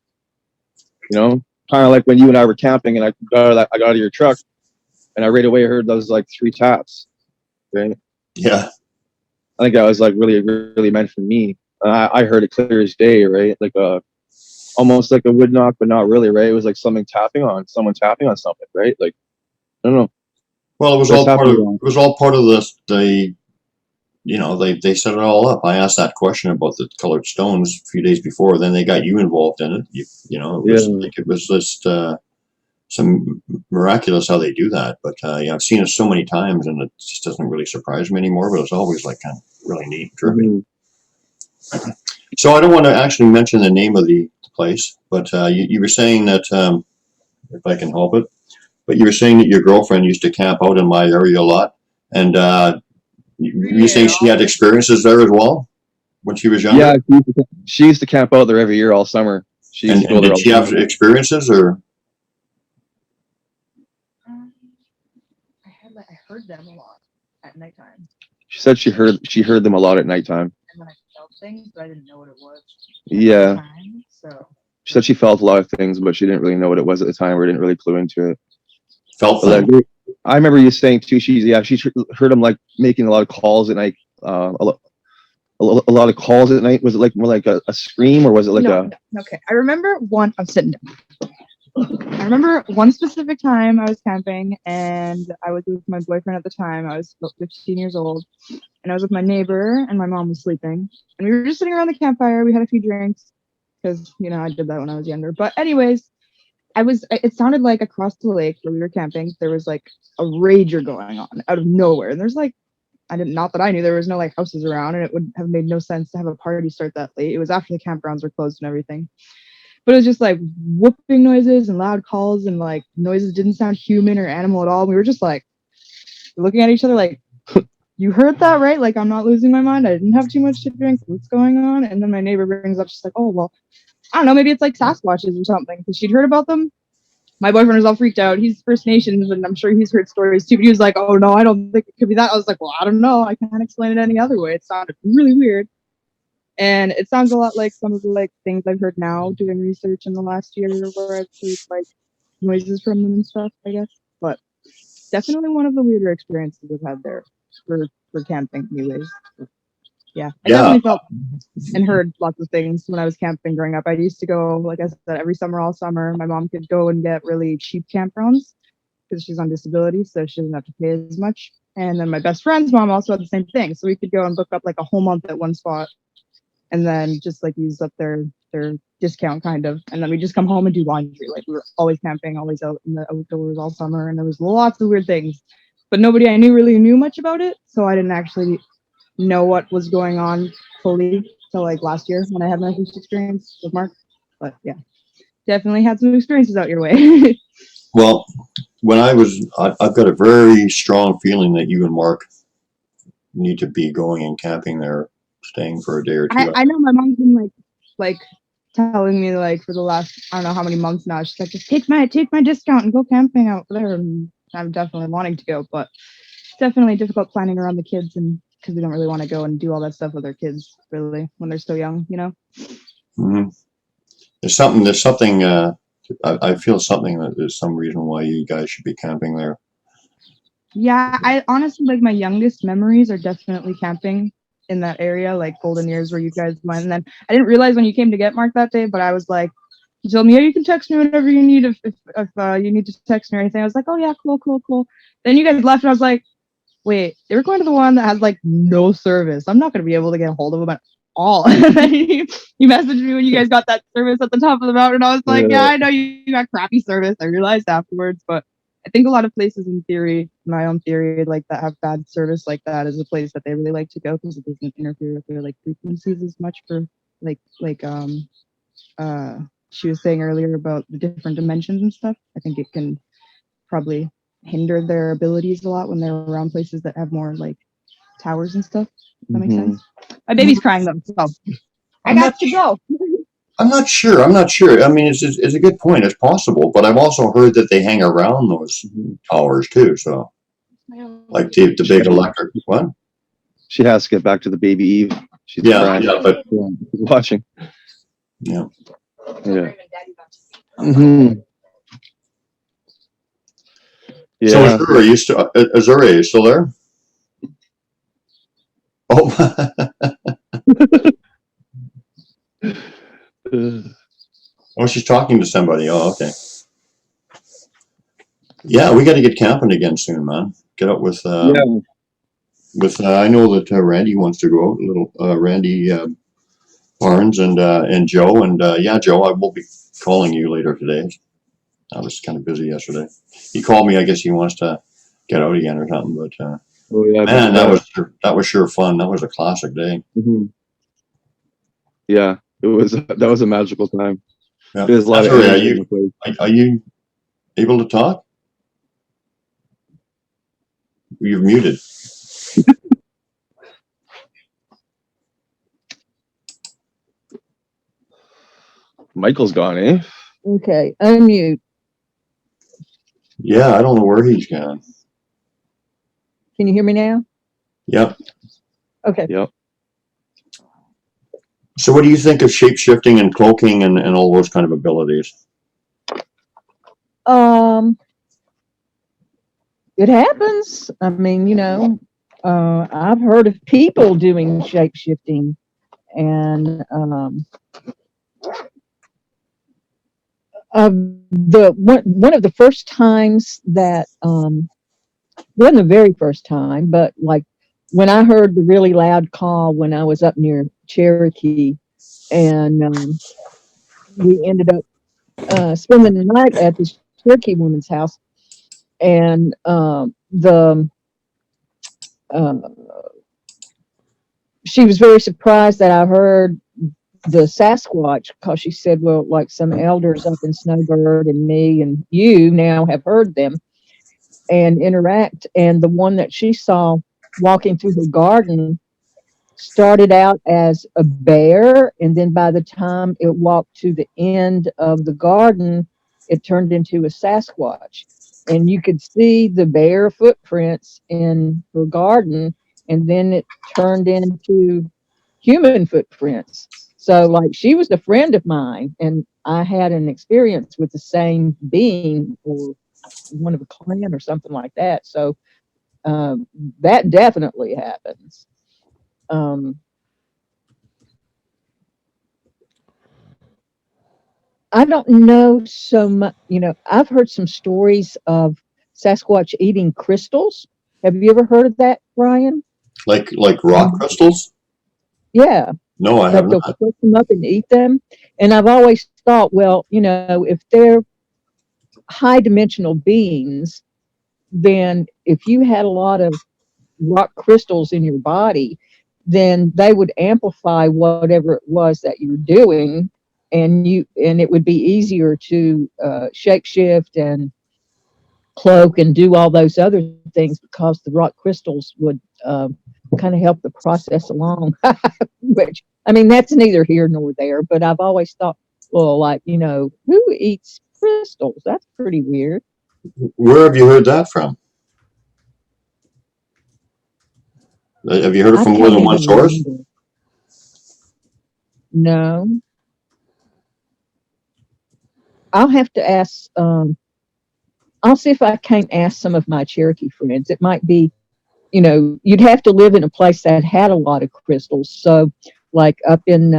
kind of like when you and I were camping, and I got out of your truck, and I right away heard those like 3 taps, right? yeah, I think that was like really, really meant for me. I heard it clear as day, right? Like almost like a wood knock, but not really, right? It was like someone tapping on something, right? Like I don't know. well, it was What's all part of happening? this. They set it all up. I asked that question about the colored stones a few days before. Then they got you involved in it. It was just some miraculous how they do that. But I've seen it so many times, and it just doesn't really surprise me anymore. But it's always like kind of really neat, and trippy. Mhm. So I don't want to actually mention the name of the place, but you were saying that if I can help it, but you were saying that your girlfriend used to camp out in my area a lot, and you saying she had experiences there as well when she was younger. Yeah, she used to camp out there every year all summer. She used And, to go and there did all she the have time. experiences or? I heard them a lot at nighttime, She said she heard them a lot at nighttime. and then I felt things, but I didn't know what it was at the Yeah, time. So she said she felt a lot of things, but she didn't really know what it was at the time, or didn't really clue into it. Felt But thing. like, I remember you saying too. She heard him like making a lot of calls at night. A lot of calls at night. Was it like more like a scream, or was it like no. Okay, I remember one. I'm sitting down. I remember one specific time I was camping, and I was with my boyfriend at the time. I was about 15 years old, and I was with my neighbor, and my mom was sleeping, and we were just sitting around the campfire. We had a few drinks because I did that when I was younger. But anyways, it sounded like across the lake where we were camping, there was like a rager going on out of nowhere. And there's like, not that I knew, there was no like houses around, and it would have made no sense to have a party start that late. It was after the campgrounds were closed and everything. But it was just like whooping noises and loud calls, and like noises didn't sound human or animal at all. We were just like looking at each other like, you heard that, right? Like, I'm not losing my mind. I didn't have too much to drink. What's going on? And then my neighbor brings up, she's like, oh, well, I don't know, maybe it's like Sasquatches or something, because she'd heard about them. My boyfriend was all freaked out. He's First Nations, and I'm sure he's heard stories too. But he was like, "Oh no, I don't think it could be that." I was like, "Well, I don't know. I can't explain it any other way. It sounded really weird, and it sounds a lot like some of the like things I've heard now doing research in the last year, where I've heard like noises from them and stuff. I guess, but definitely one of the weirder experiences I've had there for camping, anyways. Yeah, I definitely felt and heard lots of things when I was camping growing up. I used to go, like I said, every summer, all summer. My mom could go and get really cheap campgrounds because she's on disability, so she doesn't have to pay as much. And then my best friend's mom also had the same thing, so we could go and book up like a whole month at one spot, and then just like use up their discount kind of, and then we just come home and do laundry. Like we were always camping, always out in the outdoors all summer, and there was lots of weird things, but nobody I knew really knew much about it, so I didn't actually know what was going on fully till like last year when I had my first experience with Mark. But yeah, definitely had some experiences out your way. Well, I've got a very strong feeling that you and Mark need to be going and camping there, staying for a day or two. I know my mom's been like telling me like for the last I don't know how many months now. She's like, just take my discount and go camping out there. And I'm definitely wanting to go, but it's definitely difficult planning around the kids, and because we don't really want to go and do all that stuff with our kids really when they're so young, Mm-hmm. There's something. I feel something that there's some reason why you guys should be camping there. Yeah, I honestly like my youngest memories are definitely camping in that area, like Golden Years where you guys went. And then I didn't realize when you came to get Mark that day, but I was like, you told me, yeah, you can text me whenever you need if you need to text me or anything. I was like, oh yeah, cool. Then you guys left, and I was like, wait, they were going to the one that has like no service. I'm not gonna be able to get a hold of them at all. And then he messaged me when you guys got that service at the top of the mountain. I was like, yeah, I know you got crappy service. I realized afterwards, but I think a lot of places in theory, my own theory, like that have bad service like that is a place that they really like to go because it doesn't interfere with their like frequencies as much for she was saying earlier about the different dimensions and stuff. I think it can probably hinder their abilities a lot when they're around places that have more like towers and stuff. Does that make sense? My baby's crying though, so I got to go. I'm not sure. I mean, it's a good point. It's possible, but I've also heard that they hang around those towers too. So, like the big electric what? She has to get back to the baby Eve. She's crying. But She's watching. yeah. Yeah. Mm-hmm. Yeah. So Azura, are you still there? Oh. Oh, she's talking to somebody. Oh, okay. Yeah, we got to get camping again soon, man. Get out with I know that Randy wants to go out. Little Randy Barnes and Joe yeah, Joe, I will be calling you later today. I was kind of busy yesterday. He called me. I guess he wants to get out again or something. But man, that was sure fun. That was a classic day. Mm-hmm. Yeah, that was a magical time. Yeah. There's a lot of are you able to talk? You're muted. Michael's gone, eh? Okay, unmute. Yeah, I don't know where he's gone. Can you hear me now? Yep. Okay. Yep. So what do you think of shape-shifting and cloaking and all those kind of abilities? It happens. I mean, you know, I've heard of people doing shape-shifting, and one of the first times that wasn't the very first time, but like when I heard the really loud call when I was up near Cherokee, and we ended up spending the night at this Cherokee woman's house, and she was very surprised that I heard the Sasquatch, because she said, well, like some elders up in Snowbird and me and you now have heard them and interact. And the one that she saw walking through the garden started out as a bear, and then by the time it walked to the end of the garden, it turned into a Sasquatch. And you could see the bear footprints in her garden, and then it turned into human footprints. So, like, she was a friend of mine, and I had an experience with the same being or one of a clan or something like that. So, that definitely happens. I don't know so much, you know, I've heard some stories of Sasquatch eating crystals. Have you ever heard of that, Brian? Like rock crystals? Yeah. No, I Like haven't. they'll cook them up and eat them. And I've always thought, well, you know, if they're high dimensional beings, then if you had a lot of rock crystals in your body, then they would amplify whatever it was that you're doing, and it would be easier to shape shift and cloak and do all those other things, because the rock crystals would kind of help the process along. Which, I mean, that's neither here nor there, but I've always thought, well, like, you know, who eats crystals? That's pretty weird. Where have you heard that from? Have you heard it from more than one source? No. I'll have to ask, I'll see if I can't ask some of my Cherokee friends. It might be, you know, you'd have to live in a place that had a lot of crystals. So, like up in,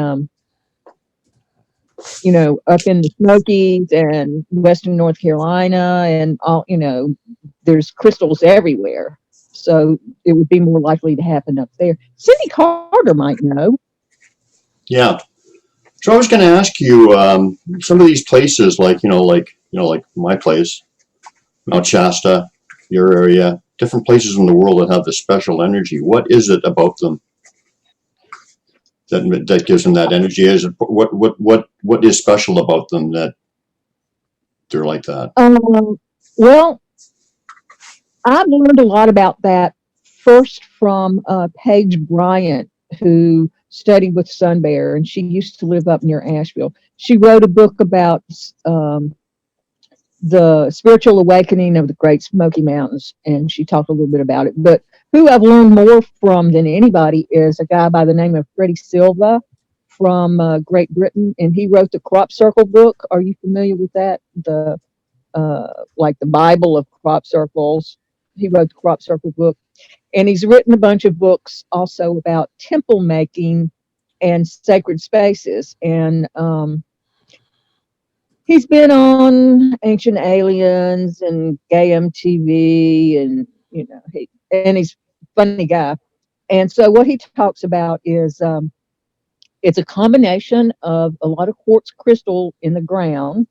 you know, up in the Smokies and Western North Carolina and all, you know, there's crystals everywhere. So it would be more likely to happen up there. Cindy Carter might know. Yeah. So I was going to ask you, some of these places, like my place, Mount Shasta, your area, different places in the world that have this special energy. What is it about them that gives them that energy? Is it what is special about them that they're like that? Well, I've learned a lot about that first from Paige Bryant, who studied with Sun Bear, and she used to live up near Asheville. She wrote a book about the spiritual awakening of the Great Smoky Mountains, and she talked a little bit about it. But who I've learned more from than anybody is a guy by the name of Freddie Silva from Great Britain, and he wrote the Crop Circle book. Are you familiar with that? The like the Bible of crop circles. He wrote the Crop Circle book, and he's written a bunch of books also about temple making and sacred spaces. And he's been on Ancient Aliens and Gay MTV, and he's a funny guy. And so what he talks about is it's a combination of a lot of quartz crystal in the ground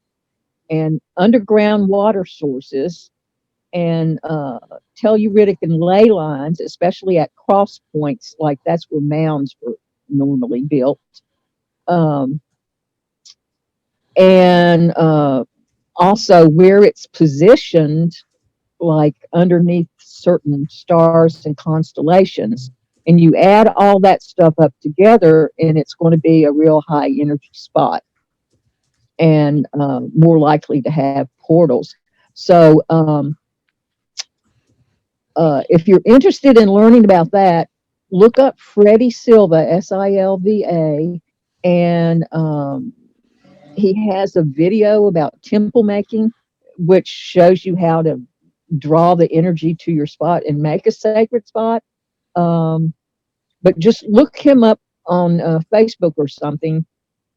and underground water sources and telluritic and ley lines, especially at cross points, like that's where mounds were normally built. And also where it's positioned, like underneath certain stars and constellations. And you add all that stuff up together, and it's going to be a real high energy spot and more likely to have portals. So if you're interested in learning about that, look up Freddie Silva, Silva, and he has a video about temple making, which shows you how to draw the energy to your spot and make a sacred spot. But just look him up on Facebook or something,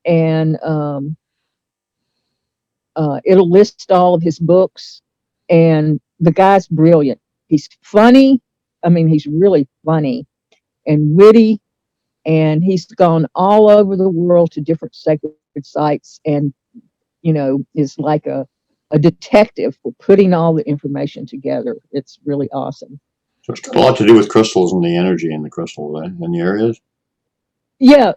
and it'll list all of his books. And the guy's brilliant. He's funny. I mean, he's really funny and witty, and he's gone all over the world to different sacred sites, and is like a detective for putting all the information together. It's really awesome. So it's got a lot to do with crystals and the energy in the crystals in the areas. Yeah,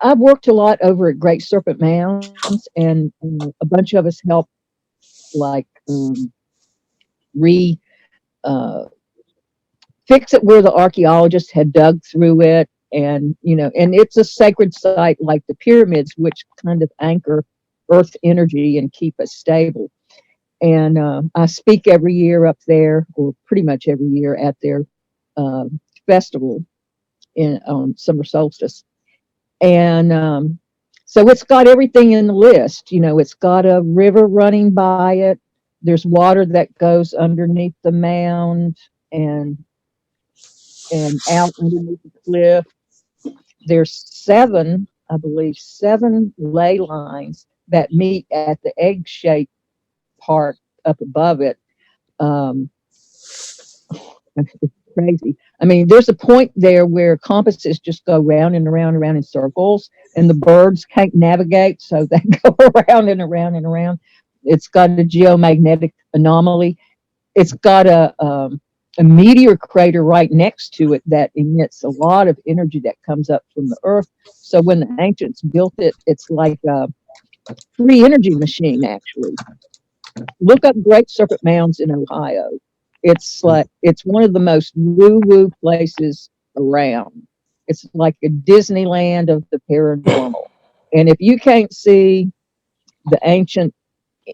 I've worked a lot over at Great Serpent Mounds, and a bunch of us help like fix it where the archaeologists had dug through it, and and it's a sacred site like the pyramids, which kind of anchor earth energy and keep us stable. And I speak every year up there, or pretty much every year, at their festival on summer solstice. And so it's got everything in the list. It's got a river running by it. There's water that goes underneath the mound and out underneath the cliff. There's seven ley lines that meet at the egg-shaped part up above it. It's crazy. I mean, there's a point there where compasses just go round and around and around in circles, and the birds can't navigate, so they go around and around and around. It's got a geomagnetic anomaly. It's got a meteor crater right next to it that emits a lot of energy that comes up from the earth. So when the ancients built it, it's like a free energy machine, actually. Look up Great Serpent Mounds in Ohio. It's one of the most woo-woo places around. It's like a Disneyland of the paranormal. And if you can't see the ancient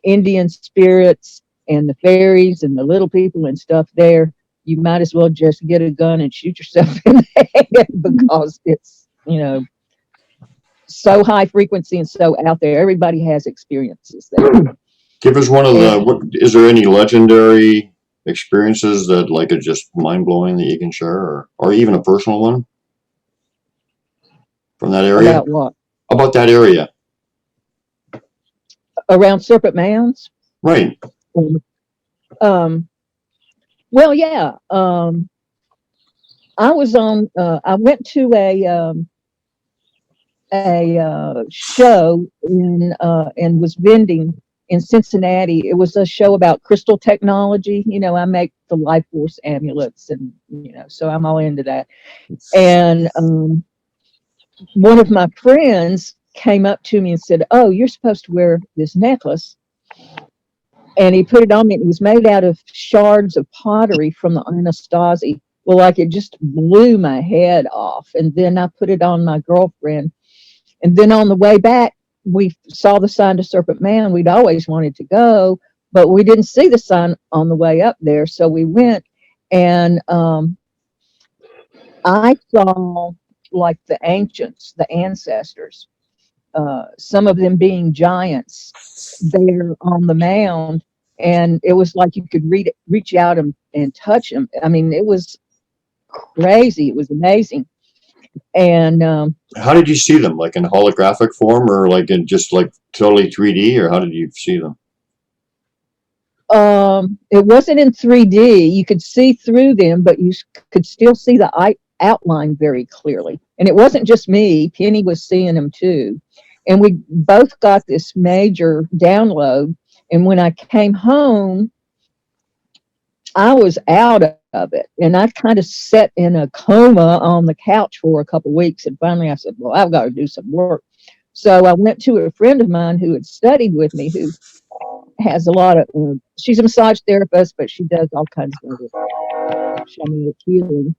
Indian spirits and the fairies and the little people and stuff there, you might as well just get a gun and shoot yourself in the head, because it's, so high frequency and so out there. Everybody has experiences there. Give us one of is there any legendary experiences that are just mind-blowing that you can share, or even a personal one from that area? About what? About that area. Around Serpent Mounds? Right. Well, yeah. I went to a show and was vending in Cincinnati. It was a show about crystal technology. You know, I make the life force amulets, and you know, so I'm all into that. And one of my friends came up to me and said, "Oh, you're supposed to wear this necklace." And he put it on me. It was made out of shards of pottery from the Anastasi. Well, like it just blew my head off. And then I put it on my girlfriend. And then on the way back, we saw the sign to Serpent Mound. We'd always wanted to go, but we didn't see the sign on the way up there. So we went, and I saw like the ancients, the ancestors, some of them being giants there on the mound. And it was like you could reach out and touch them. I mean, it was crazy. It was amazing. And How did you see them? Like in holographic form, or like in just like totally 3D, or how did you see them? it wasn't in 3D. You could see through them, but you could still see the outline very clearly. And it wasn't just me. Penny was seeing them too. And we both got this major download. And when I came home, I was out of it. And I kind of sat in a coma on the couch for a couple of weeks. And finally I said, well, I've got to do some work. So I went to a friend of mine who had studied with me, who has a lot of, she's a massage therapist, but she does all kinds of shamanic healing.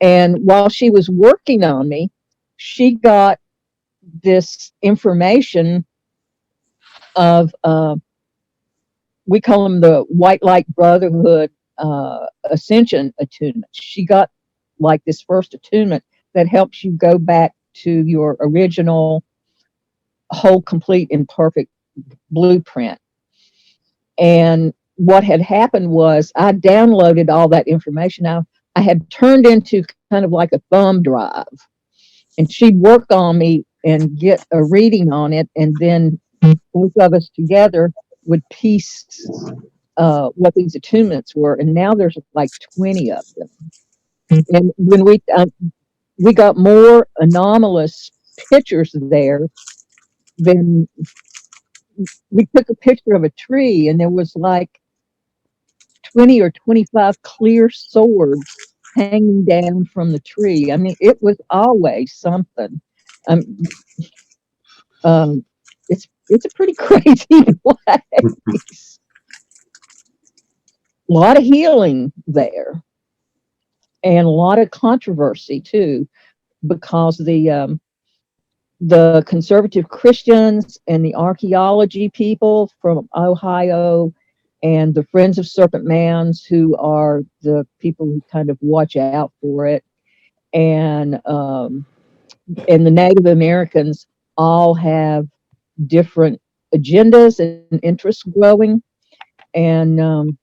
And while she was working on me, she got this information of, we call them the White Light Brotherhood Ascension attunement. She got like this first attunement that helps you go back to your original whole, complete, and perfect blueprint. And what had happened was I downloaded all that information. I had turned into kind of like a thumb drive, and she'd work on me and get a reading on it, and then both of us together would piece what these attunements were. And now there's like 20 of them. And when we got more anomalous pictures there, then we took a picture of a tree, and there was like 20 or 25 clear swords hanging down from the tree. I mean, it was always something. It's a pretty crazy place. A lot of healing there, and a lot of controversy too, because the conservative Christians and the archaeology people from Ohio and the Friends of Serpent Mounds, who are the people who kind of watch out for it, and the Native Americans all have different agendas and interests growing. And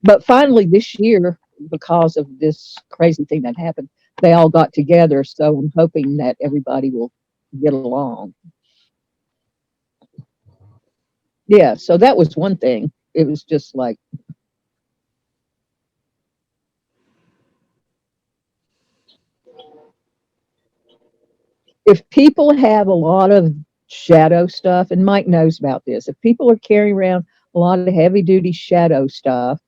but finally this year, because of this crazy thing that happened, they all got together. So I'm hoping that everybody will get along. Yeah, so that was one thing. It was just like, if people have a lot of shadow stuff, and Mike knows about this, if people are carrying around a lot of heavy duty shadow stuff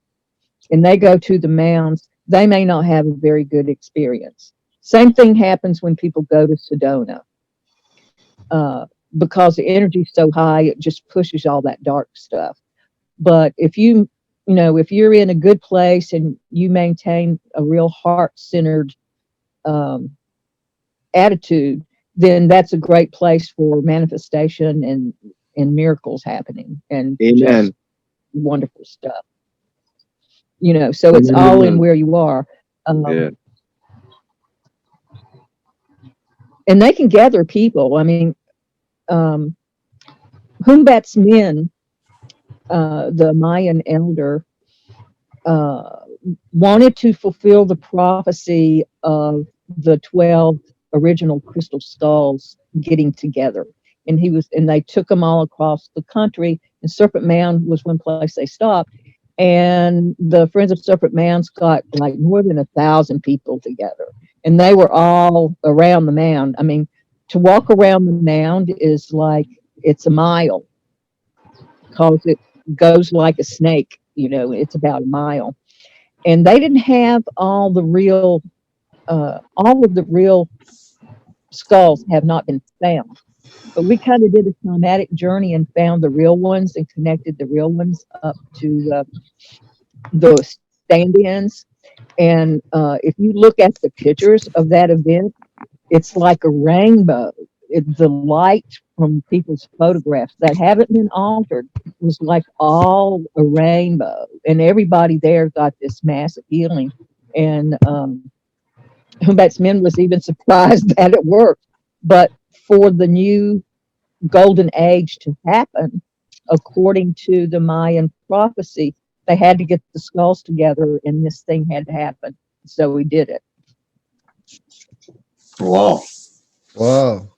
and they go to the mounds, they may not have a very good experience. Same thing happens when people go to Sedona. Because the energy's so high, it just pushes all that dark stuff. But if you know, if you're in a good place and you maintain a real heart-centered attitude, then that's a great place for manifestation and miracles happening, and just wonderful stuff. You know, so it's all in where you are. And they can gather people. I mean, Humbat's men, the Mayan elder, wanted to fulfill the prophecy of the 12 original crystal skulls getting together. And they took them all across the country, and Serpent Mound was one place they stopped. And the Friends of Serpent Mounds got like more than 1,000 people together, and they were all around the mound. I mean, to walk around the mound is like it's a mile because it goes like a snake. You know, it's about a mile, and they didn't have all of the real skulls have not been found. But we kind of did a somatic journey and found the real ones and connected the real ones up to the stand-ins. And if you look at the pictures of that event, it's like a rainbow. The light from people's photographs that haven't been altered was like all a rainbow. And everybody there got this massive healing. And Humbat's Men was even surprised that it worked. But for the new golden age to happen, according to the Mayan prophecy, they had to get the skulls together and this thing had to happen. So we did it. Wow. Wow.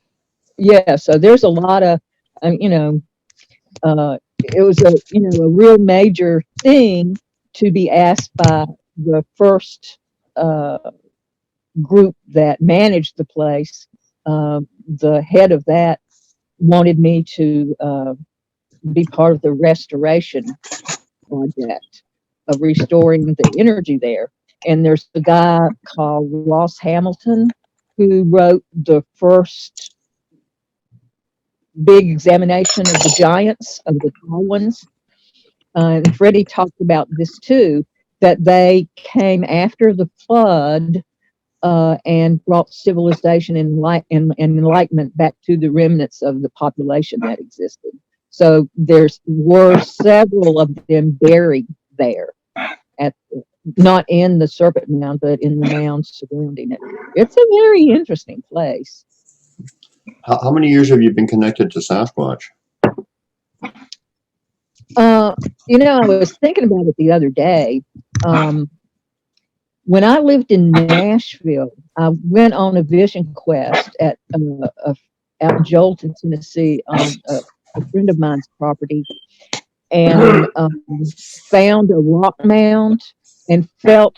Yeah, so there's a lot of, it was a real major thing to be asked by the first group that managed the place. The head of that wanted me to be part of the restoration project of restoring the energy there. And there's a guy called Ross Hamilton who wrote the first big examination of the giants, of the tall ones. And Freddie talked about this too, that they came after the flood and brought civilization and enlightenment back to the remnants of the population that existed. So were several of them buried there, not in the Serpent Mound, but in the mounds surrounding it. It's a very interesting place. How many years have you been connected to Sasquatch? I was thinking about it the other day. When I lived in Nashville, I went on a vision quest out in Jolton, Tennessee, on a friend of mine's property, and found a rock mound and felt,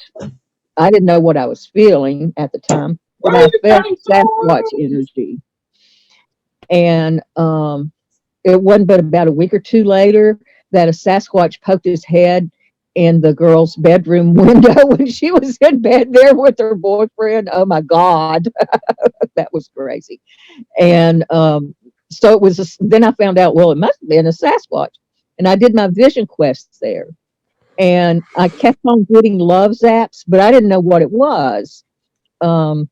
I didn't know what I was feeling at the time, but I felt Sasquatch energy. And it wasn't but about a week or two later that a Sasquatch poked his head in the girl's bedroom window when she was in bed there with her boyfriend. Oh my God, that was crazy. And so it was, then I found out, well, it must have been a Sasquatch. And I did my vision quests there. And I kept on getting love zaps, but I didn't know what it was. I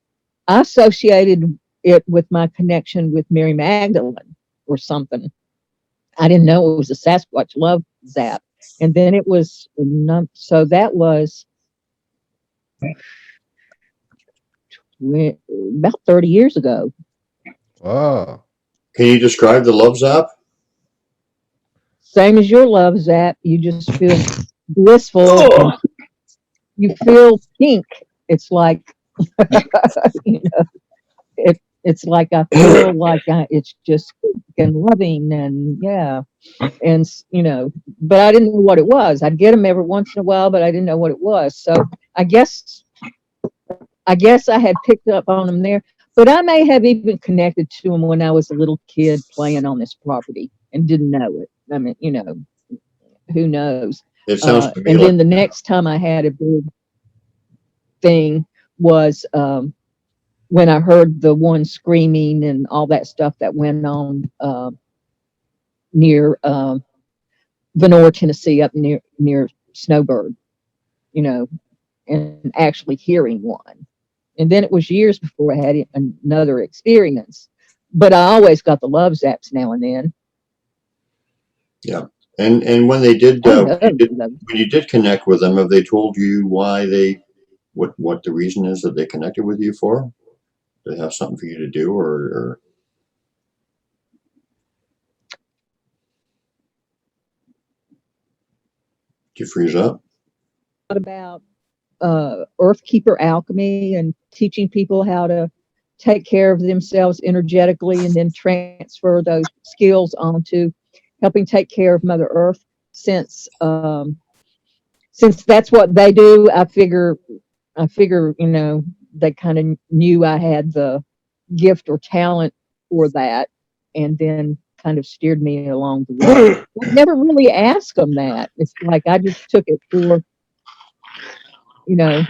associated it with my connection with Mary Magdalene or something. I didn't know it was a Sasquatch love zap. And then it was, so that was about 30 years ago. Wow. Can you describe the love zap? Same as your love zap. You just feel blissful. You feel pink. It's like, it's like I feel like it's just and loving and yeah. And, but I didn't know what it was. I'd get them every once in a while, but I didn't know what it was. So I guess I had picked up on them there, but I may have even connected to them when I was a little kid playing on this property and didn't know it. I mean, who knows? It sounds to me and like then the next time I had a big thing was when I heard the one screaming and all that stuff that went on near Vonore, Tennessee, up near Snowbird, and actually hearing one. And then it was years before I had another experience. But I always got the love zaps now and then. Yeah. And when they did, when you did connect with them, have they told you why what the reason is that they connected with you for? Do they have something for you to do or? Did you freeze up? About Earthkeeper alchemy and teaching people how to take care of themselves energetically and then transfer those skills onto helping take care of Mother Earth. Since that's what they do, I figure, they kind of knew I had the gift or talent for that, and then kind of steered me along the way. I never really asked them that. It's like I just took it for, you know,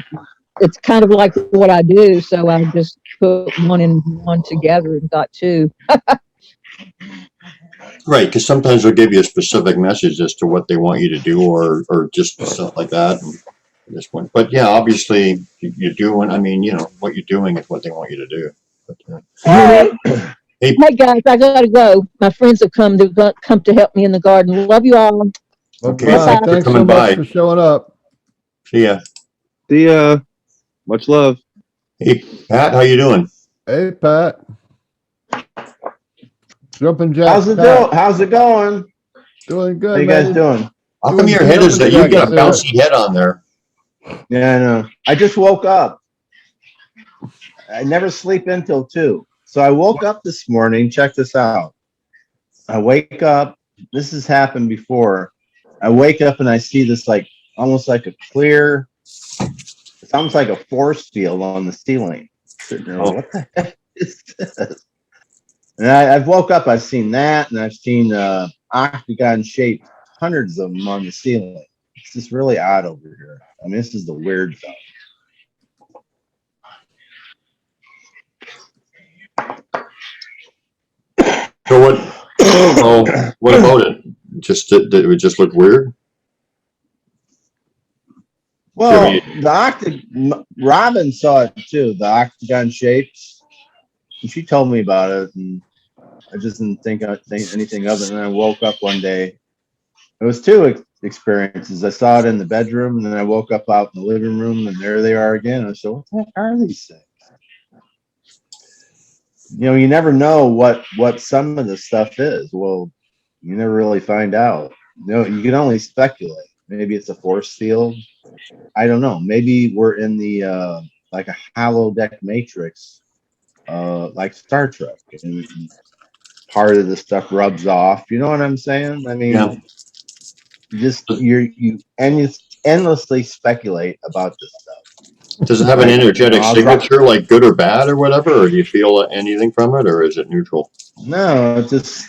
it's kind of like what I do. So I just put one and one together and got two. Right, because sometimes they'll give you a specific message as to what they want you to do, or just stuff like that. And this one, but yeah, obviously you're doing. I mean, what you're doing is what they want you to do. But, Hey, Hey. hey guys, I gotta go. My friends have come to help me in the garden. Love you all. Okay, Bye. thanks for Thanks so coming much by. for showing up. See ya. See ya. Much love. Hey, Pat, how you doing? Hey, Pat. Jumping Jack. How's it going? Doing good, How you man. guys doing? How come Doing your head is that? You jumping got a jacks bouncy head on there. Yeah, I know. I just woke up. I never sleep until 2. So I woke up this morning. Check this out. I wake up. This has happened before. I wake up and I see this almost like a clear, it's almost like a force field on the ceiling. Sitting there, what the heck is this? And I've woke up, I've seen that, and I've seen octagon-shaped hundreds of them on the ceiling. It's just really odd over here. I mean, this is the weird stuff. So what? Oh, what about it? Just did it just look weird? Well, Robin saw it too, the octagon shapes. And she told me about it, and I just didn't think anything of it. And then I woke up one day. It was two experiences. I saw it in the bedroom, and then I woke up out in the living room, and there they are again. I said, "What the heck are these things?" You never know what some of the stuff is. Well, you never really find out. You can only speculate. Maybe it's a force field. I don't know. Maybe we're in the like a holodeck matrix, like Star Trek, and part of the stuff rubs off. You know what I'm saying? I mean, Yeah. you endlessly speculate about this stuff. Does it have an energetic I'll signature, like good or bad or whatever, or do you feel anything from it, or is it neutral? No, it's just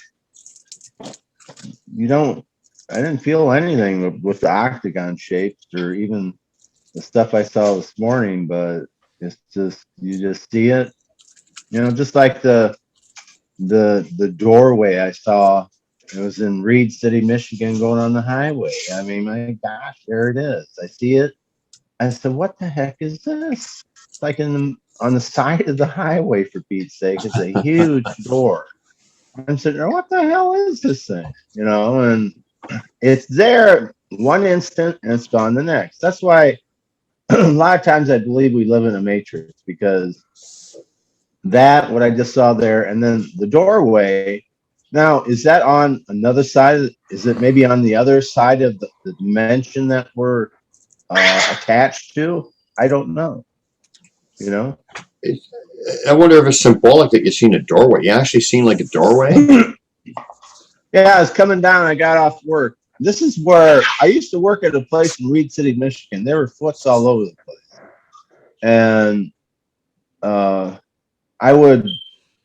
you don't. I didn't feel anything with the octagon shapes or even the stuff I saw this morning, but it's just you just see it. Just like the doorway I saw. It was in Reed City, Michigan, going on the highway. I mean, my gosh, there it is. I see it. I said, "What the heck is this?" It's like on the side of the highway, for Pete's sake. It's a huge door. I'm sitting there, what the hell is this thing? And it's there one instant and it's gone the next. That's why a lot of times I believe we live in a matrix, because what I just saw there, and then the doorway. Now, is that on another side? Is it maybe on the other side of the dimension that we're attached to? I don't know. I wonder if it's symbolic that you've seen a doorway. You actually seen like a doorway? Yeah, I was coming down. I got off work. This is where I used to work at a place in Reed City, Michigan. There were foots all over the place, and I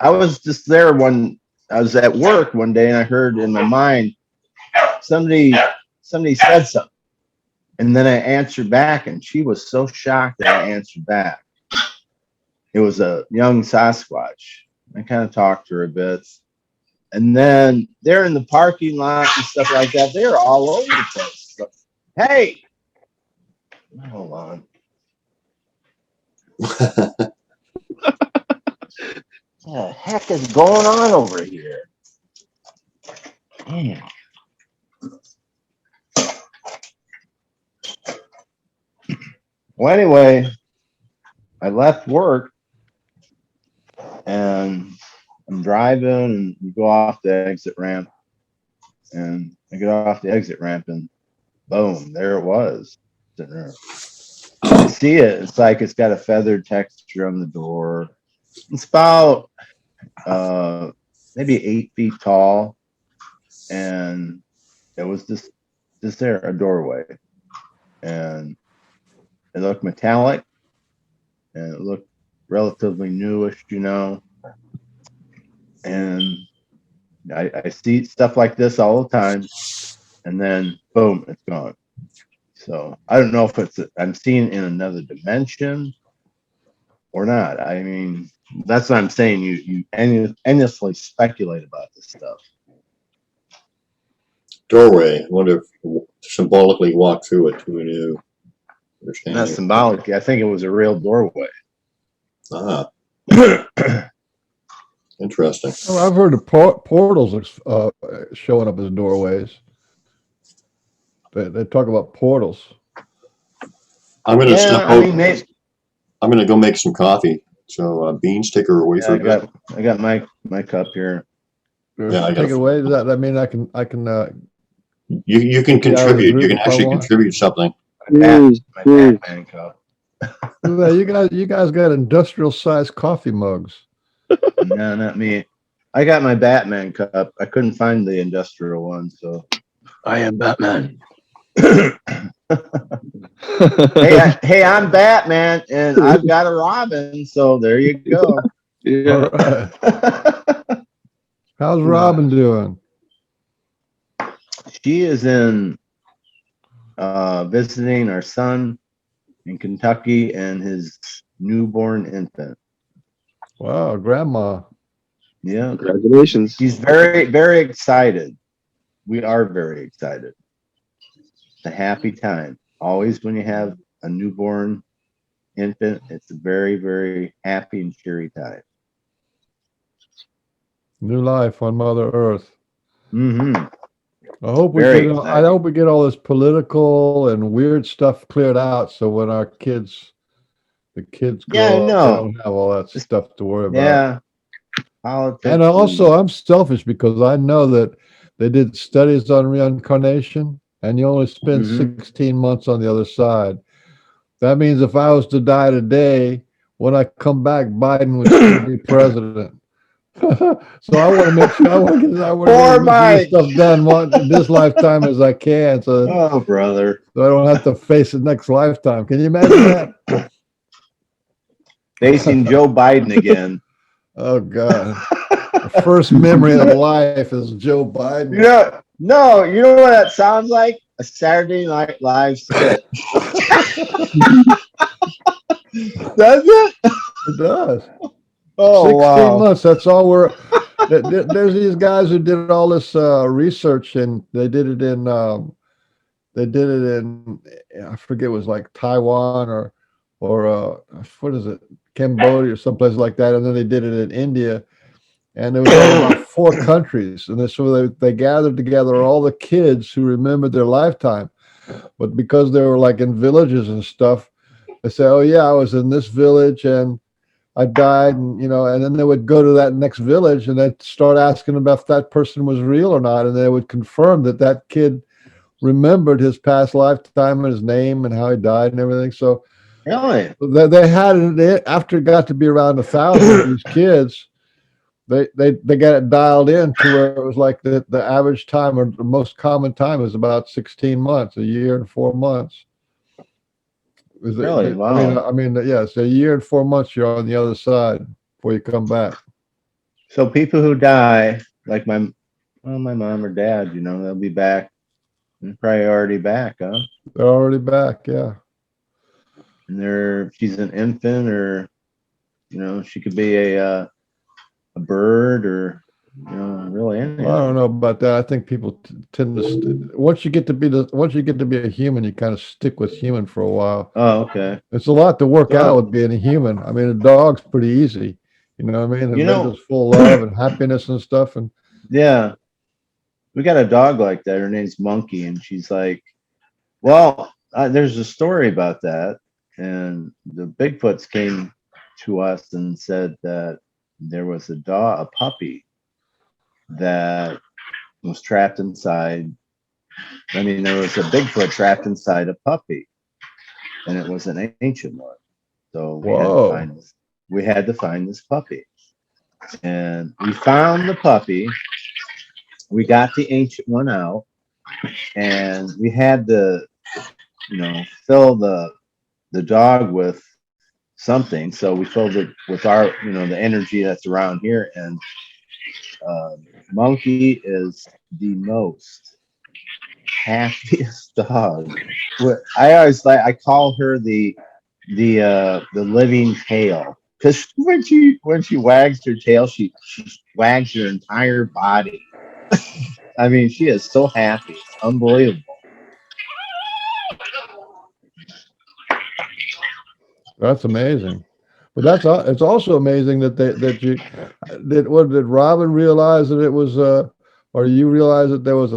was just there when I was at work one day, and I heard in my mind somebody said something, and then I answered back, and she was so shocked that I answered back. It was a young Sasquatch. I kind of talked to her a bit. And then they're in the parking lot and stuff like that. They're all over the place. So, hey, hold on. What the heck is going on over here? Damn. Well, anyway, I left work and I'm driving, and we go off the exit ramp, and I get off the exit ramp, and boom, there it was. I see it. It's like it's got a feathered texture on the door. It's about maybe 8 feet tall, and it was just there, a doorway, and it looked metallic, and it looked relatively newish, And I see stuff like this all the time, and then boom, it's gone. So I don't know if I'm seeing in another dimension or not. I mean, that's what I'm saying. You endlessly speculate about this stuff. Doorway. I wonder if symbolically walk through it to a new understanding. Not symbolic. I think it was a real doorway. Ah, interesting. Well, I've heard of portals showing up as doorways. They talk about portals. I'm gonna step I out. mean, maybe, I'm gonna go make some coffee. So Beans, take her away for a bit. I got my cup here. Yeah, I Take gotta- it away. Does that mean I can You can Yeah, I would contribute. agree You can if I actually want. contribute something. My Batman cup. Well, you guys got industrial sized coffee mugs. No, not me. I got my Batman cup. I couldn't find the industrial one, so. I am Batman. Hey, I'm Batman, and I've got a Robin, so there you go. All right. How's Robin doing? She is in visiting our son in Kentucky and his newborn infant. Wow, grandma. Yeah, Congratulations. she's very, very excited. We are very excited. It's a happy time. Always when you have a newborn infant, it's a very, very happy and cheery time. New life on Mother Earth. Mm-hmm. I hope we Very get I hope we get all this political and weird stuff cleared out so when the kids grow up, they don't have all that stuff to worry about. Yeah. Politics And also, I'm selfish because I know that they did studies on reincarnation, and you only spend 16 months on the other side. That means if I was to die today, when I come back, Biden would still be president. So I want to make sure I want to get this stuff done this lifetime as I can, so brother, so I don't have to face it next lifetime. Can you imagine that? Facing Joe Biden again. Oh God. The first memory of life is Joe Biden. No, you know what that sounds like? A Saturday Night Live skit. Does it? It does. Oh, 16 wow. months. That's all there's these guys who did all this research, and they did it in I forget, it was like Taiwan or what is it, Cambodia or someplace like that, and then they did it in India, and it was all about 4 countries, and so they gathered together all the kids who remembered their lifetime, but because they were like in villages and stuff, they say, oh yeah, I was in this village and I died, and and then they would go to that next village and they'd start asking about if that person was real or not, and they would confirm that kid remembered his past lifetime and his name and how he died and everything. So really, they had it after it got to be around 1,000 of these kids. They got it dialed in to where it was like the average time, or the most common time, is about 16 months, a year and 4 months. Really? Wow. I mean, yeah, it's a year and 4 months you're on the other side before you come back. So people who die, like my mom or dad, they'll be back. And probably already back, huh? They're already back, yeah. And she's an infant, or she could be a bird, or really anything. Well, I don't know about that. I think people tend to once you get to be a human, you kind of stick with human for a while. Oh, okay. It's a lot to work out with being a human. I mean, a dog's pretty easy. You know what I mean? It's full of love and happiness and stuff. And yeah, we got a dog like that. Her name's Monkey, and she's like, well, there's a story about that. And the Bigfoots came to us and said that there was a puppy that was trapped inside. I mean, there was a Bigfoot trapped inside a puppy, and it was an ancient one. So we had to find this puppy, and we found the puppy. We got the ancient one out, and we had to, fill the dog with something. So we filled it with our, the energy that's around here, and Monkey is the most happiest dog. I always I call her the living tail, because when she wags her tail, she wags her entire body. I mean, she is so happy. It's unbelievable. That's amazing. But it's also amazing that did Robin realize that it was or you realize that there was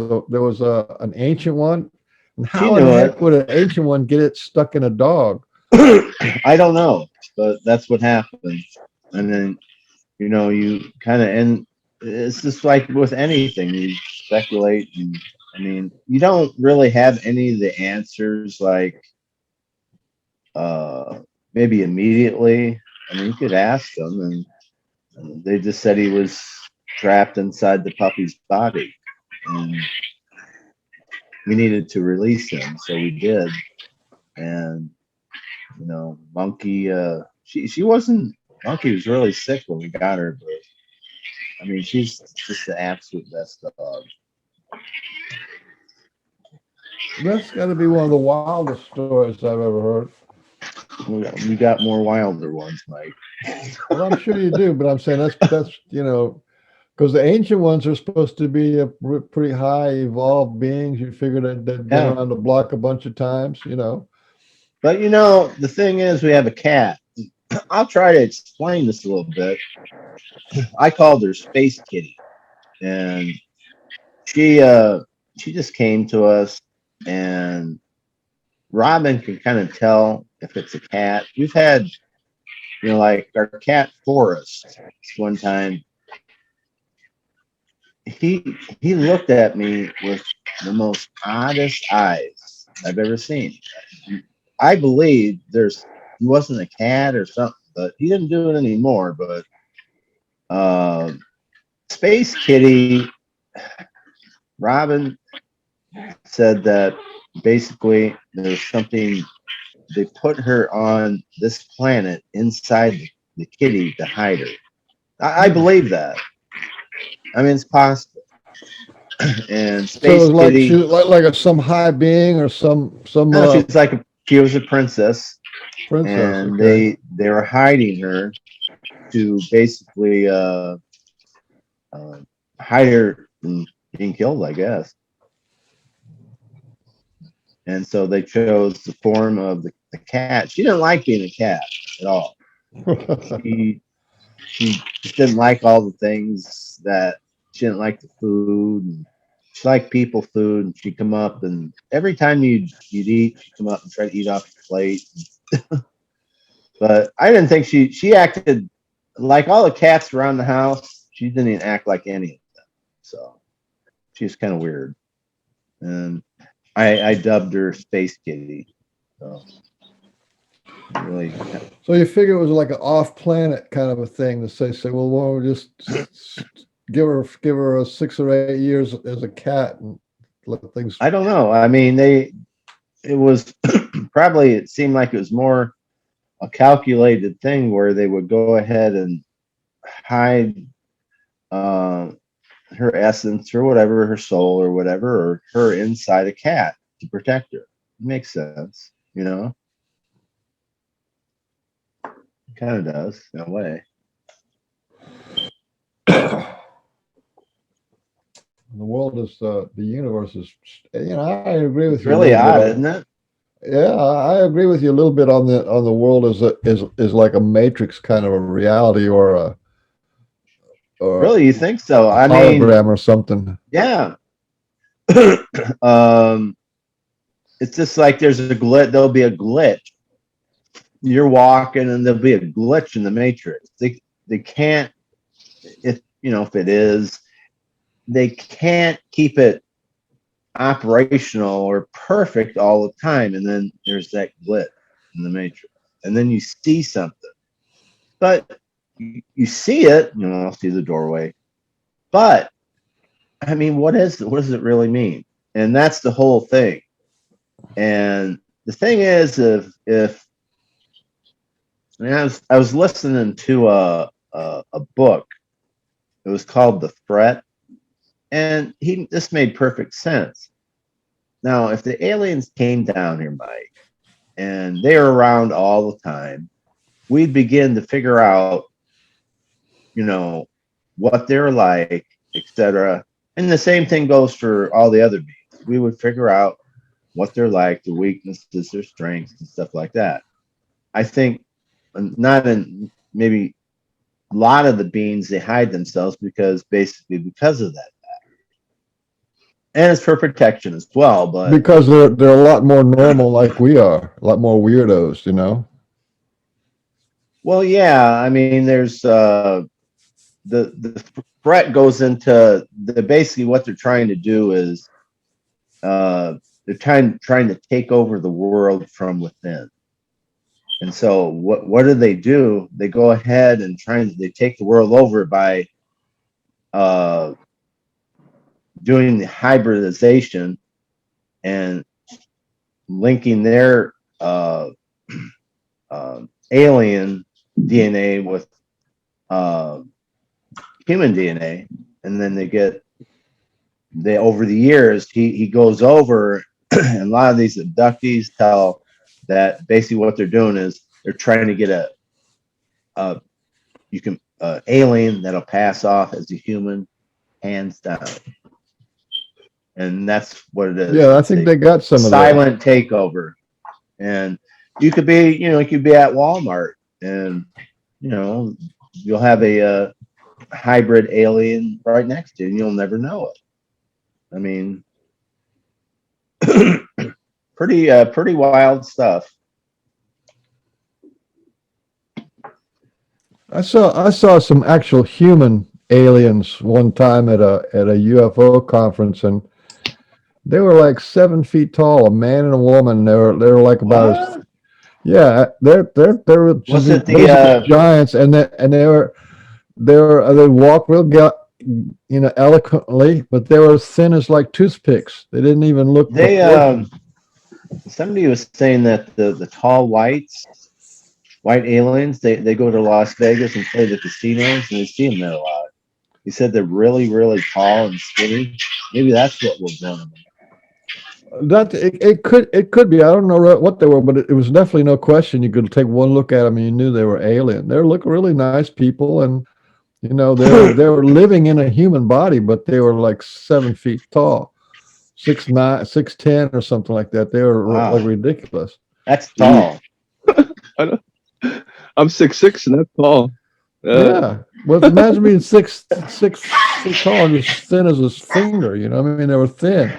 an ancient one? And how in knew the heck it. would an ancient one get it stuck in a dog? I don't know, but that's what happened. And then, you kind of, and it's just like with anything, you speculate. And I mean, you don't really have any of the answers, like, maybe immediately. I mean, you could ask them, and they just said he was trapped inside the puppy's body, and we needed to release him, so we did. And Monkey, she wasn't. Monkey was really sick when we got her, but I mean, she's just the absolute best dog. That's got to be one of the wildest stories I've ever heard. We got more wilder ones, Mike. Well, I'm sure you do, but I'm saying that's because the ancient ones are supposed to be pretty high evolved beings. You figure that they've been around the block a bunch of times, But the thing is, we have a cat. I'll try to explain this a little bit. I called her Space Kitty, and she just came to us, and Robin can kind of tell if it's a cat. We've had, like our cat Forrest. One time, he looked at me with the most oddest eyes I've ever seen. I believe he wasn't a cat or something, but he didn't do it anymore. But Space Kitty, Robin said that basically there's something, they put her on this planet inside the kitty to hide her. I believe that. I mean, it's possible. And Space so like Kitty, she like some high being or some no, she was a princess, and okay. they were hiding her to basically hide her from being killed, I guess. And so they chose the form of the cat. She didn't like being a cat at all. She just didn't like all the things that she didn't like the food. And she liked people food, and she'd come up, and every time you'd eat, she'd come up and try to eat off your plate. But I didn't think she acted like all the cats around the house. She didn't even act like any of them. So she's kind of weird. And I dubbed her Space Kitty. So really. So you figure it was like an off-planet kind of a thing to say, well, we'll just give her 6 or 8 years as a cat and let things. I don't know. I mean, it was probably, it seemed like it was more a calculated thing where they would go ahead and hide her essence or whatever, her soul or whatever, or her inside a cat to protect her. It makes sense, It kind of does in a way. The world is the universe is, I agree with it's you. Really odd, isn't it? Yeah, I agree with you a little bit on the world is like a matrix kind of a reality or really, you think so? I mean, hologram or something. Yeah. It's just like there's a glitch. There'll be a glitch. You're walking, and there'll be a glitch in the matrix. They can't, if it is, they can't keep it operational or perfect all the time. And then there's that glitch in the matrix, and then you see something, but you see it, see the doorway, but I mean, what does it really mean? And that's the whole thing. And the thing is, if I was listening to a book It was called The Threat. And this made perfect sense. Now, if the aliens came down here, Mike, and they were around all the time, we'd begin to figure out, what they're like, etc. And the same thing goes for all the other beings. We would figure out what they're like, their weaknesses, their strengths, and stuff like that. I think not in maybe a lot of the beings, they hide themselves because of that. And it's for protection as well, but Because they're a lot more normal like we are, a lot more weirdos, well, yeah, I mean, there's the threat goes into basically what they're trying to do is they're trying to take over the world from within. And so what do? They go ahead and they take the world over by doing the hybridization and linking their alien DNA with human DNA, and then over the years he goes over and a lot of these abductees tell that basically what they're doing is they're trying to get a alien that'll pass off as a human, hands down. And that's what it is. Yeah, I think they got some of that. Silent takeover. And you could be at Walmart and, you'll have a hybrid alien right next to you and you'll never know it. I mean, pretty wild stuff. I saw some actual human aliens one time at a UFO conference, and they were like 7 feet tall, a man and a woman. They were like about yeah, they're Was it basically giants, and they walk real eloquently, but they were as thin as like toothpicks. They didn't even look. Somebody was saying that the tall white aliens, they go to Las Vegas and play the casinos, and they see them there a lot. He said they're really, really tall and skinny. Maybe that's what we're doing. It could be. I don't know what they were, but it was definitely no question. You could take one look at them and you knew they were alien. They look really nice people, and they were living in a human body, but they were like 7 feet tall, 6'9", 6'10", or something like that. They were like ridiculous. That's tall. I'm 6'6" and that's tall. Yeah. Well, imagine being six feet tall and as thin as his finger. I mean, they were thin.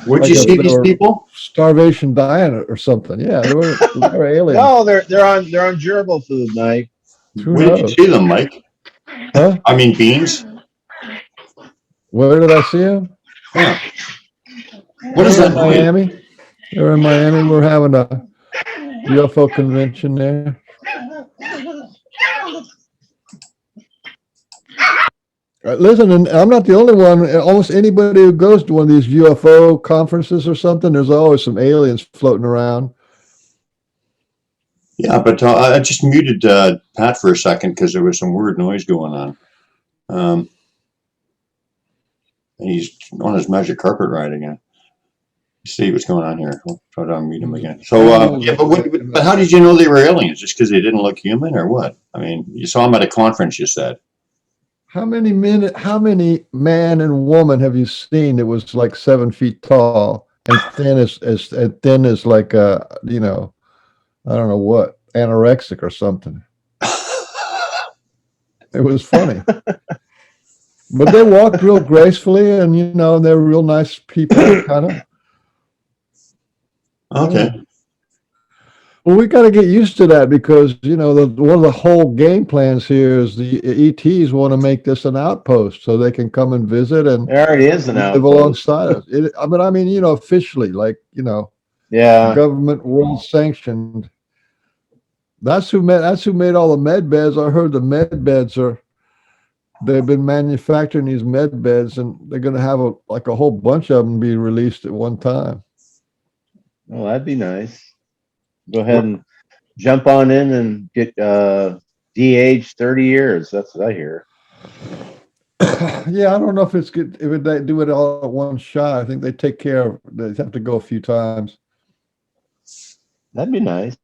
Where'd you see these people? Starvation diet or something. Yeah, they were aliens. No, they're on gerbil food, Mike. Where did you see them, Mike? Huh? I mean, beans. Where did I see them? Yeah. What is that? Miami. They were in Miami. We're having a UFO convention there. Listen, and I'm not the only one. Almost anybody who goes to one of these UFO conferences or something, there's always some aliens floating around. Yeah, but I just muted Pat for a second because there was some weird noise going on. And he's on his magic carpet ride again. See what's going on here. I'll try to unmute him again. So, but how did you know they were aliens? Just because they didn't look human, or what? I mean, you saw them at a conference, you said. How many man and woman have you seen that was like 7 feet tall and thin as like I don't know what, anorexic or something? It was funny. But they walked real gracefully, and they're real nice people, kind of. Okay. Well, we got to get used to that because, one of the whole game plans here is the ETs want to make this an outpost so they can come and visit and There already is an live outpost. alongside us. I mean, officially, like, Yeah. government world sanctioned. That's who made all the med beds. I heard the med beds they've been manufacturing these med beds, and they're going to have a whole bunch of them be released at one time. Well, that'd be nice. Go ahead and jump on in and get de-aged 30 years. That's what I hear. Yeah, I don't know if it's good if they do it all at one shot. I think they take care of. They have to go a few times, That'd be nice.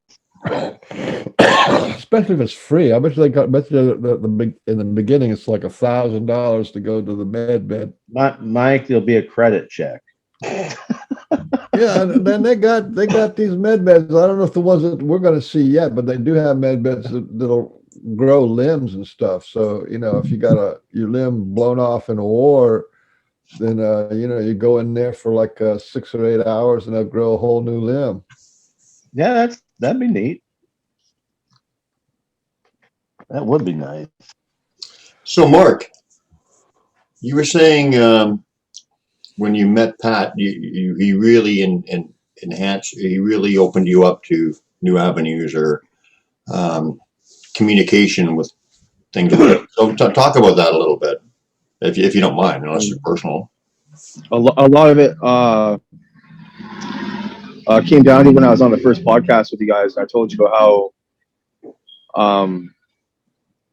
especially if it's free. I bet you they got. Bet you the big in the beginning it's like $1,000 to go to the med bed. Mike, there'll be a credit check. Yeah, and then they got these med beds. I don't know if the ones that we're going to see yet, but they do have med beds that'll grow limbs and stuff. So if you got your limb blown off in a war, then you go in there for like 6 or 8 hours and they'll grow a whole new limb. Yeah, that'd be neat. That would be nice. So, Mark, you were saying when you met Pat, he really enhanced. He really opened you up to new avenues or communication with things. So, talk about that a little bit, if you don't mind, unless it's personal. A lot of it came down to when I was on the first podcast with you guys. I told you about how,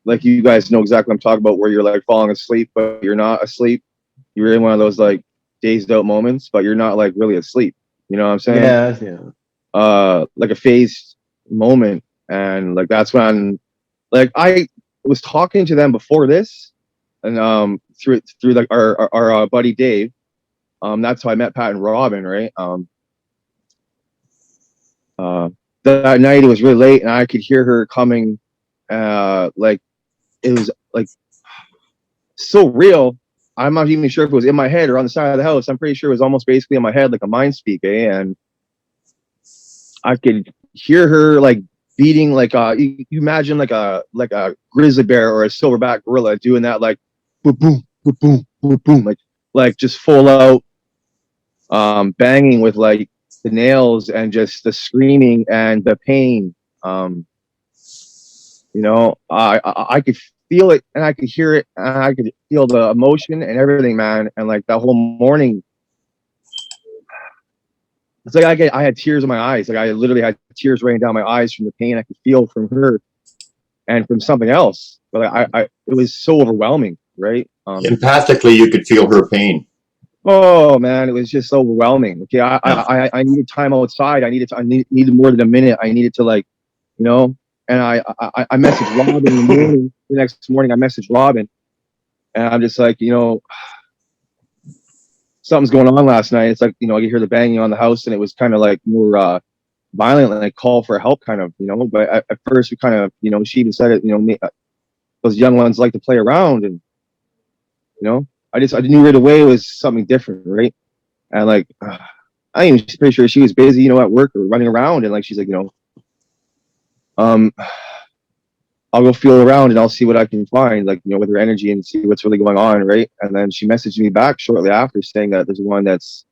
like, you guys know exactly what I'm talking about, where you're like falling asleep, but you're not asleep. You're in one of those like dazed out moments, but you're not like really asleep. You know what I'm saying? Yeah. Like a phased moment, and like that's when, like, I was talking to them before this, and through like our buddy Dave. That's how I met Pat and Robin, right? That night it was really late, and I could hear her coming. Like it was like so real. I'm not even sure if it was in my head or on the side of the house. I'm pretty sure it was almost basically in my head, like a mind speak, and I could hear her like beating, like you imagine like a grizzly bear or a silverback gorilla doing that, like boom, boom, boom, boom, boom, boom, like just full out banging with like the nails and just the screaming and the pain. I could feel it and I could hear it and I could feel the emotion and everything, man. And like that whole morning, it's like I had tears in my eyes. Like I literally had tears raining down my eyes from the pain I could feel from her and from something else. But it was so overwhelming, right? Empathically, you could feel her pain. Oh man, it was just overwhelming. Okay, I needed time outside. I needed more than a minute. I needed to, like, and I messaged Robin in the morning. The next morning, I messaged Robin, and I'm just like, something's going on last night. It's like, I could hear the banging on the house, and it was kind of like more violent, like call for help, kind of, But at first, we kind of, she even said it, those young ones like to play around, and I knew right away it was something different, right? And like, I am pretty sure she was busy, at work or running around, and like she's like, I'll go feel around and I'll see what I can find, like, with her energy and see what's really going on, right? And then she messaged me back shortly after saying that there's one that's,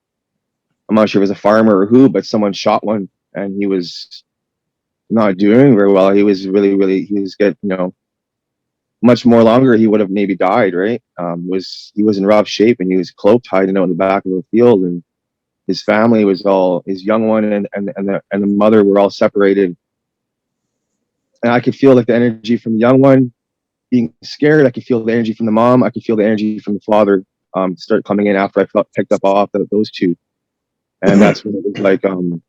I'm not sure if it was a farmer or who, but someone shot one and he was not doing very well. He was really, he was getting, much more longer, he would have maybe died, right? He was in rough shape and he was cloaked, hiding out in the back of the field, and his family was all, his young one and the mother were all separated. And I could feel like the energy from the young one being scared. I could feel the energy from the mom. I could feel the energy from the father start coming in after I picked up off those two. And that's when it was like, in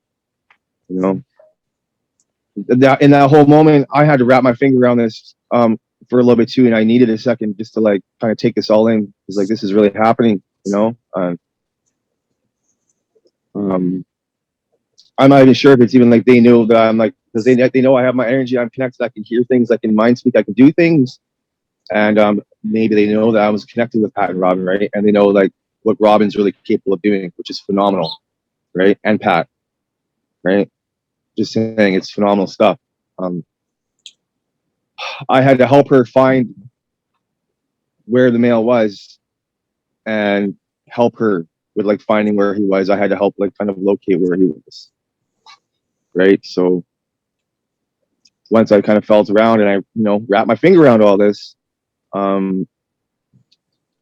that whole moment, I had to wrap my finger around this for a little bit too, and I needed a second just to like kind of take this all in. It's like, this is really happening, I'm not even sure if it's even like they know that I'm like, because they know I have my energy, I'm connected, I can hear things, I can mind speak, I can do things, and maybe they know that I was connected with Pat and Robin, right? And they know like what Robin's really capable of doing, which is phenomenal, right? And Pat, right? Just saying, it's phenomenal stuff. I had to help her find where the male was and help her with like finding where he was. I had to help like kind of locate where he was. Right. So once I kind of felt around and I, wrapped my finger around all this, I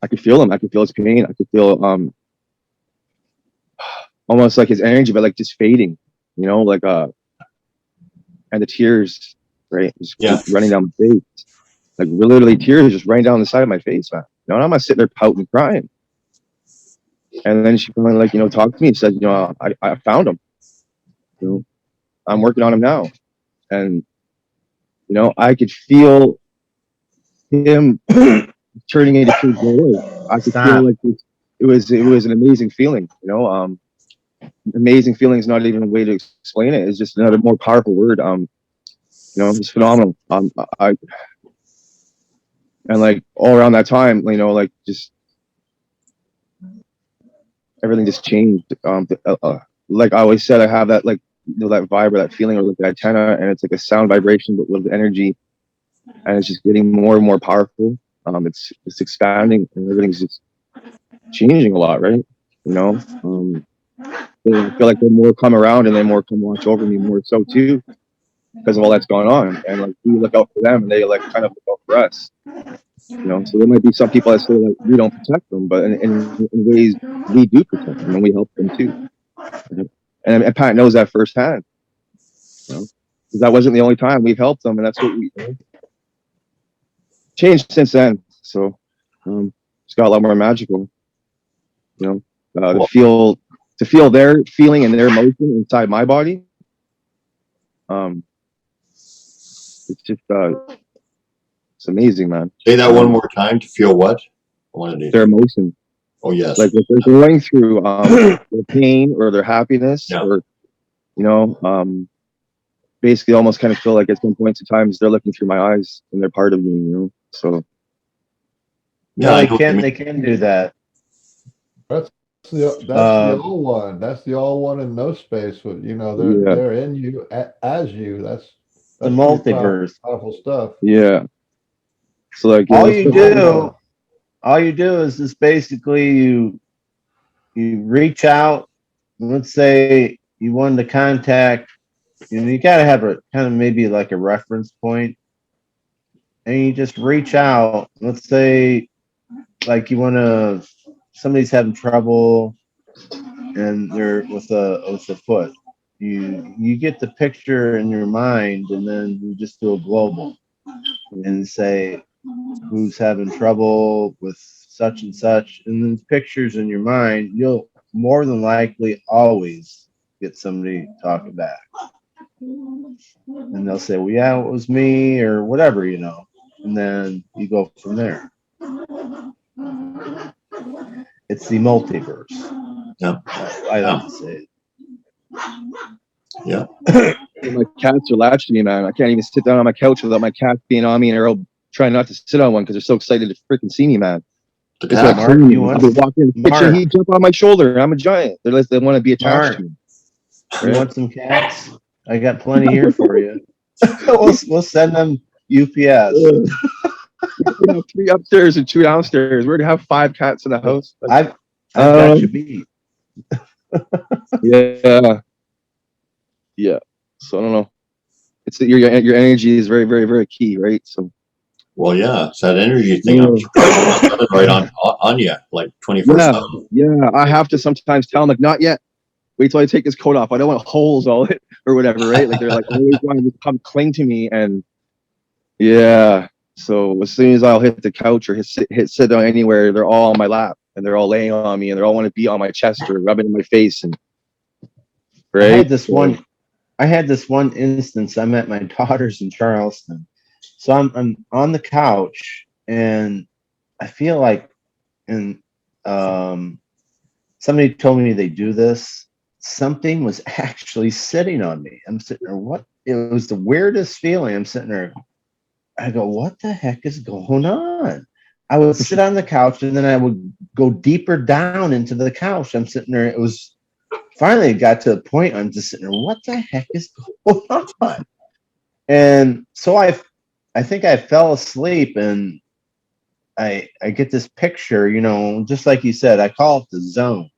could feel him. I could feel his pain. I could feel almost like his energy, but like just fading, like and the tears, right? Just running down my face. Like literally tears just running down the side of my face, man. You know, and I'm not sitting there pouting, crying. And then she finally, like, you know, talked to me and said, you know, I found him. You know, I'm working on him now. And, you know, I could feel him turning into King Joe. I could feel like it was an amazing feeling, you know. Amazing feeling is not even a way to explain it. It's just another more powerful word. You know, it's phenomenal. And like all around that time, you know, like just everything just changed. Like I always said, I have that, like, you know, that vibe or that feeling, or like the antenna, and it's like a sound vibration, but with energy, and it's just getting more and more powerful. It's expanding, and everything's just changing a lot, right? You know, I feel like the more come around and then more come watch over me, more so too, because of all that's going on. And like we look out for them, and they like kind of look out for us. You know, so there might be some people that say like we don't protect them, but in ways we do protect them and we help them too. And Pat knows that firsthand. You know, because that wasn't the only time we've helped them, and that's what we, you know, changed since then. So it's got a lot more magical. You know, to feel their feeling and their emotion inside my body. It's just it's amazing, man. Say that one more time. To feel what? Their emotion. Oh yes. Like if they're going through their pain or their happiness, or you know, basically almost kind of feel like at some points in times they're looking through my eyes and they're part of me, you know. So yeah, they can do that. That's the all one. That's the all one in no space. But you know, they're in you as you. That's the multiverse. Powerful stuff. Yeah. So like all you do is just basically you reach out. Let's say you wanted to contact. You know, you got to have a kind of maybe like a reference point, and you just reach out. Let's say like you want to. Somebody's having trouble, and they're with a foot. You get the picture in your mind, and then you just do a global and say who's having trouble with such and such, and then pictures in your mind. You'll more than likely always get somebody talking back, and they'll say, "Well, yeah, it was me," or whatever, you know, and then you go from there. It's the multiverse. Yeah, I like to say it. Yeah. My cats are latched to me, man. I can't even sit down on my couch without my cat being on me, and they're all trying not to sit on one because they're so excited to freaking see me, man. I'll be walking in the kitchen, he jump on my shoulder. I'm a giant. They want to be attached to me. You want some cats? I got plenty here for you. We'll send them UPS. You know, 3 upstairs and 2 downstairs. We're gonna have 5 cats in the house. I've got you beat. Yeah. So I don't know. It's that your energy is very, very, very key, right? So. Well, yeah, it's that energy thing. Right on you, like 24/7. Yeah, I have to sometimes tell them like, not yet. Wait till I take this coat off. I don't want holes all it or whatever, right? Like they're like always wanting to come cling to me, and yeah. So as soon as I'll hit the couch or sit down anywhere, they're all on my lap and they're all laying on me and they all want to be on my chest or rubbing in my face. And right. I had this one instance. I'm at my daughter's in Charleston, so I'm on the couch and I feel like, and somebody told me they do this. Something was actually sitting on me. I'm sitting there. What? It was the weirdest feeling. I'm sitting there. I go, what the heck is going on? I would sit on the couch and then I would go deeper down into the couch. I'm sitting there. It was finally it got to the point I'm just sitting there. What the heck is going on? And so I think I fell asleep and I get this picture, you know, just like you said, I call it the zone.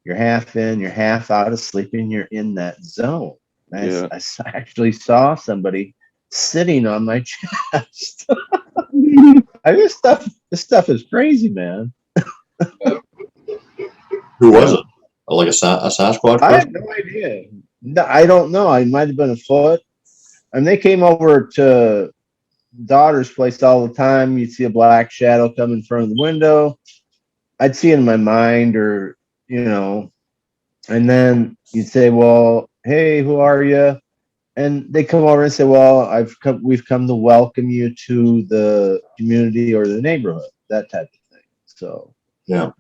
You're half in, you're half out of sleep, and you're in that zone. I actually saw somebody sitting on my chest. This stuff is crazy, man. Who was it? Like a Sasquatch? I have no idea. No, I don't know. I might have been a foot. And they came over to daughter's place all the time. You'd see a black shadow come in front of the window. I'd see it in my mind, or and then you'd say, "Well, hey, who are you?" And they come over and say, "Well, we've come to welcome you to the community or the neighborhood," that type of thing. So Yeah.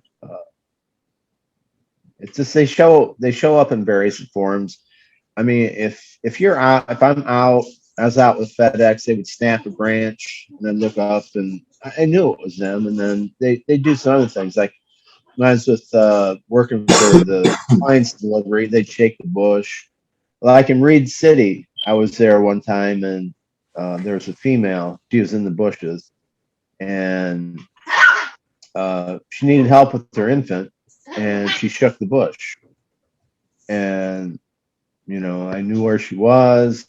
it's just they show up in various forms. I mean, if I'm out, I was out with FedEx, they would snap a branch and then look up, and I knew it was them. And then they do some other things, like when I was with working for the appliance delivery, they'd shake the bush. Like in Reed City, I was there one time, and there was a female. She was in the bushes, and she needed help with her infant, and she shook the bush. And I knew where she was,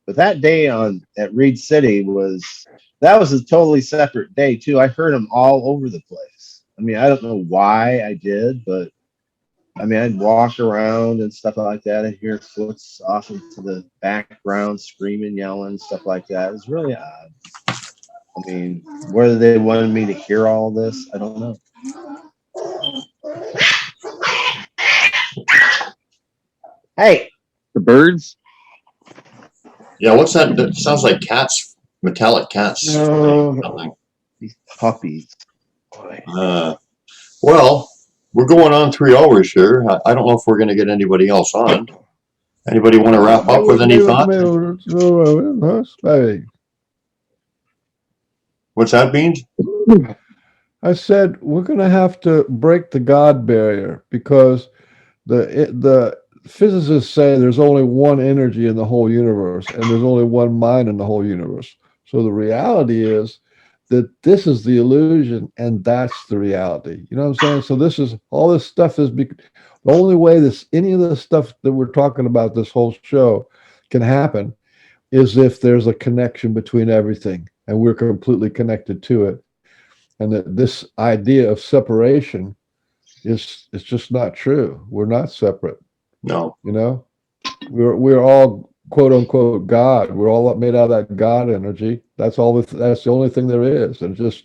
but that day at Reed City was a totally separate day too. I heard them all over the place. I mean, I don't know why I did, but I mean, I'd walk around and stuff like that. I'd hear foots off into the background, screaming, yelling, stuff like that. It was really odd. I mean, whether they wanted me to hear all this, I don't know. Hey, The birds? Yeah, what's that? That sounds like cats, metallic cats. No. Something. these puppies. Boy. Well, we're going on 3 hours here. I don't know if we're going to get anybody else on. Anybody want to wrap up with any thoughts? What's that, Beans? I said we're going to have to break the God barrier, because the physicists say there's only one energy in the whole universe, and there's only one mind in the whole universe. So the reality is that this is the illusion, and that's the reality. You know what I'm saying? So this is all this stuff is the only way any of the stuff that we're talking about this whole show can happen is if there's a connection between everything, and we're completely connected to it. And that this idea of separation is just not true. We're not separate. No. We're all quote unquote God. We're all made out of that God energy. That's the only thing there is. And it's just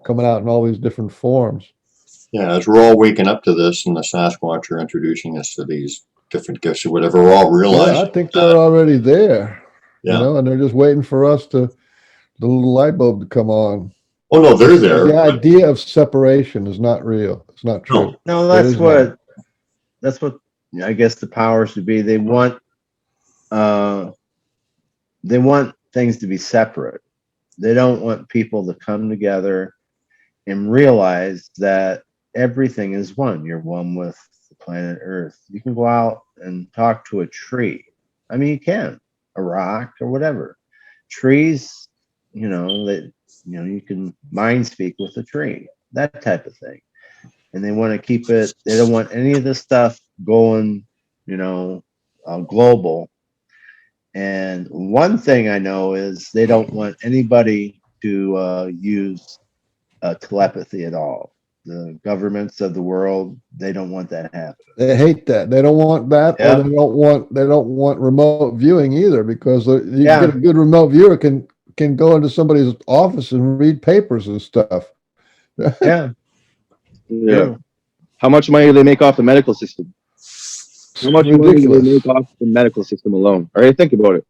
coming out in all these different forms. Yeah, as we're all waking up to this, and the Sasquatch are introducing us to these different gifts or whatever, we're all realizing. Yeah, I think they're already there. Yeah. And they're just waiting for us the little light bulb to come on. Oh no, they're there. The idea of separation is not real. It's not true. No, that's what I guess the powers to be. They want things to be separate. They don't want people to come together and realize that everything is one. You're one with the planet Earth. You can go out and talk to a tree. I mean, you can, a rock or whatever. Trees, you can mind speak with a tree, that type of thing. And they want to keep it, they don't want any of this stuff going, global. And one thing I know is they don't want anybody to use telepathy at all. The governments of the world, they don't want that happening. They hate that. They don't want that, Yeah. or they don't want remote viewing either, because you get a good remote viewer can go into somebody's office and read papers and stuff. Yeah. Yeah. How much money do they make off the medical system? How much money do they make off the medical system alone? All right, think about it.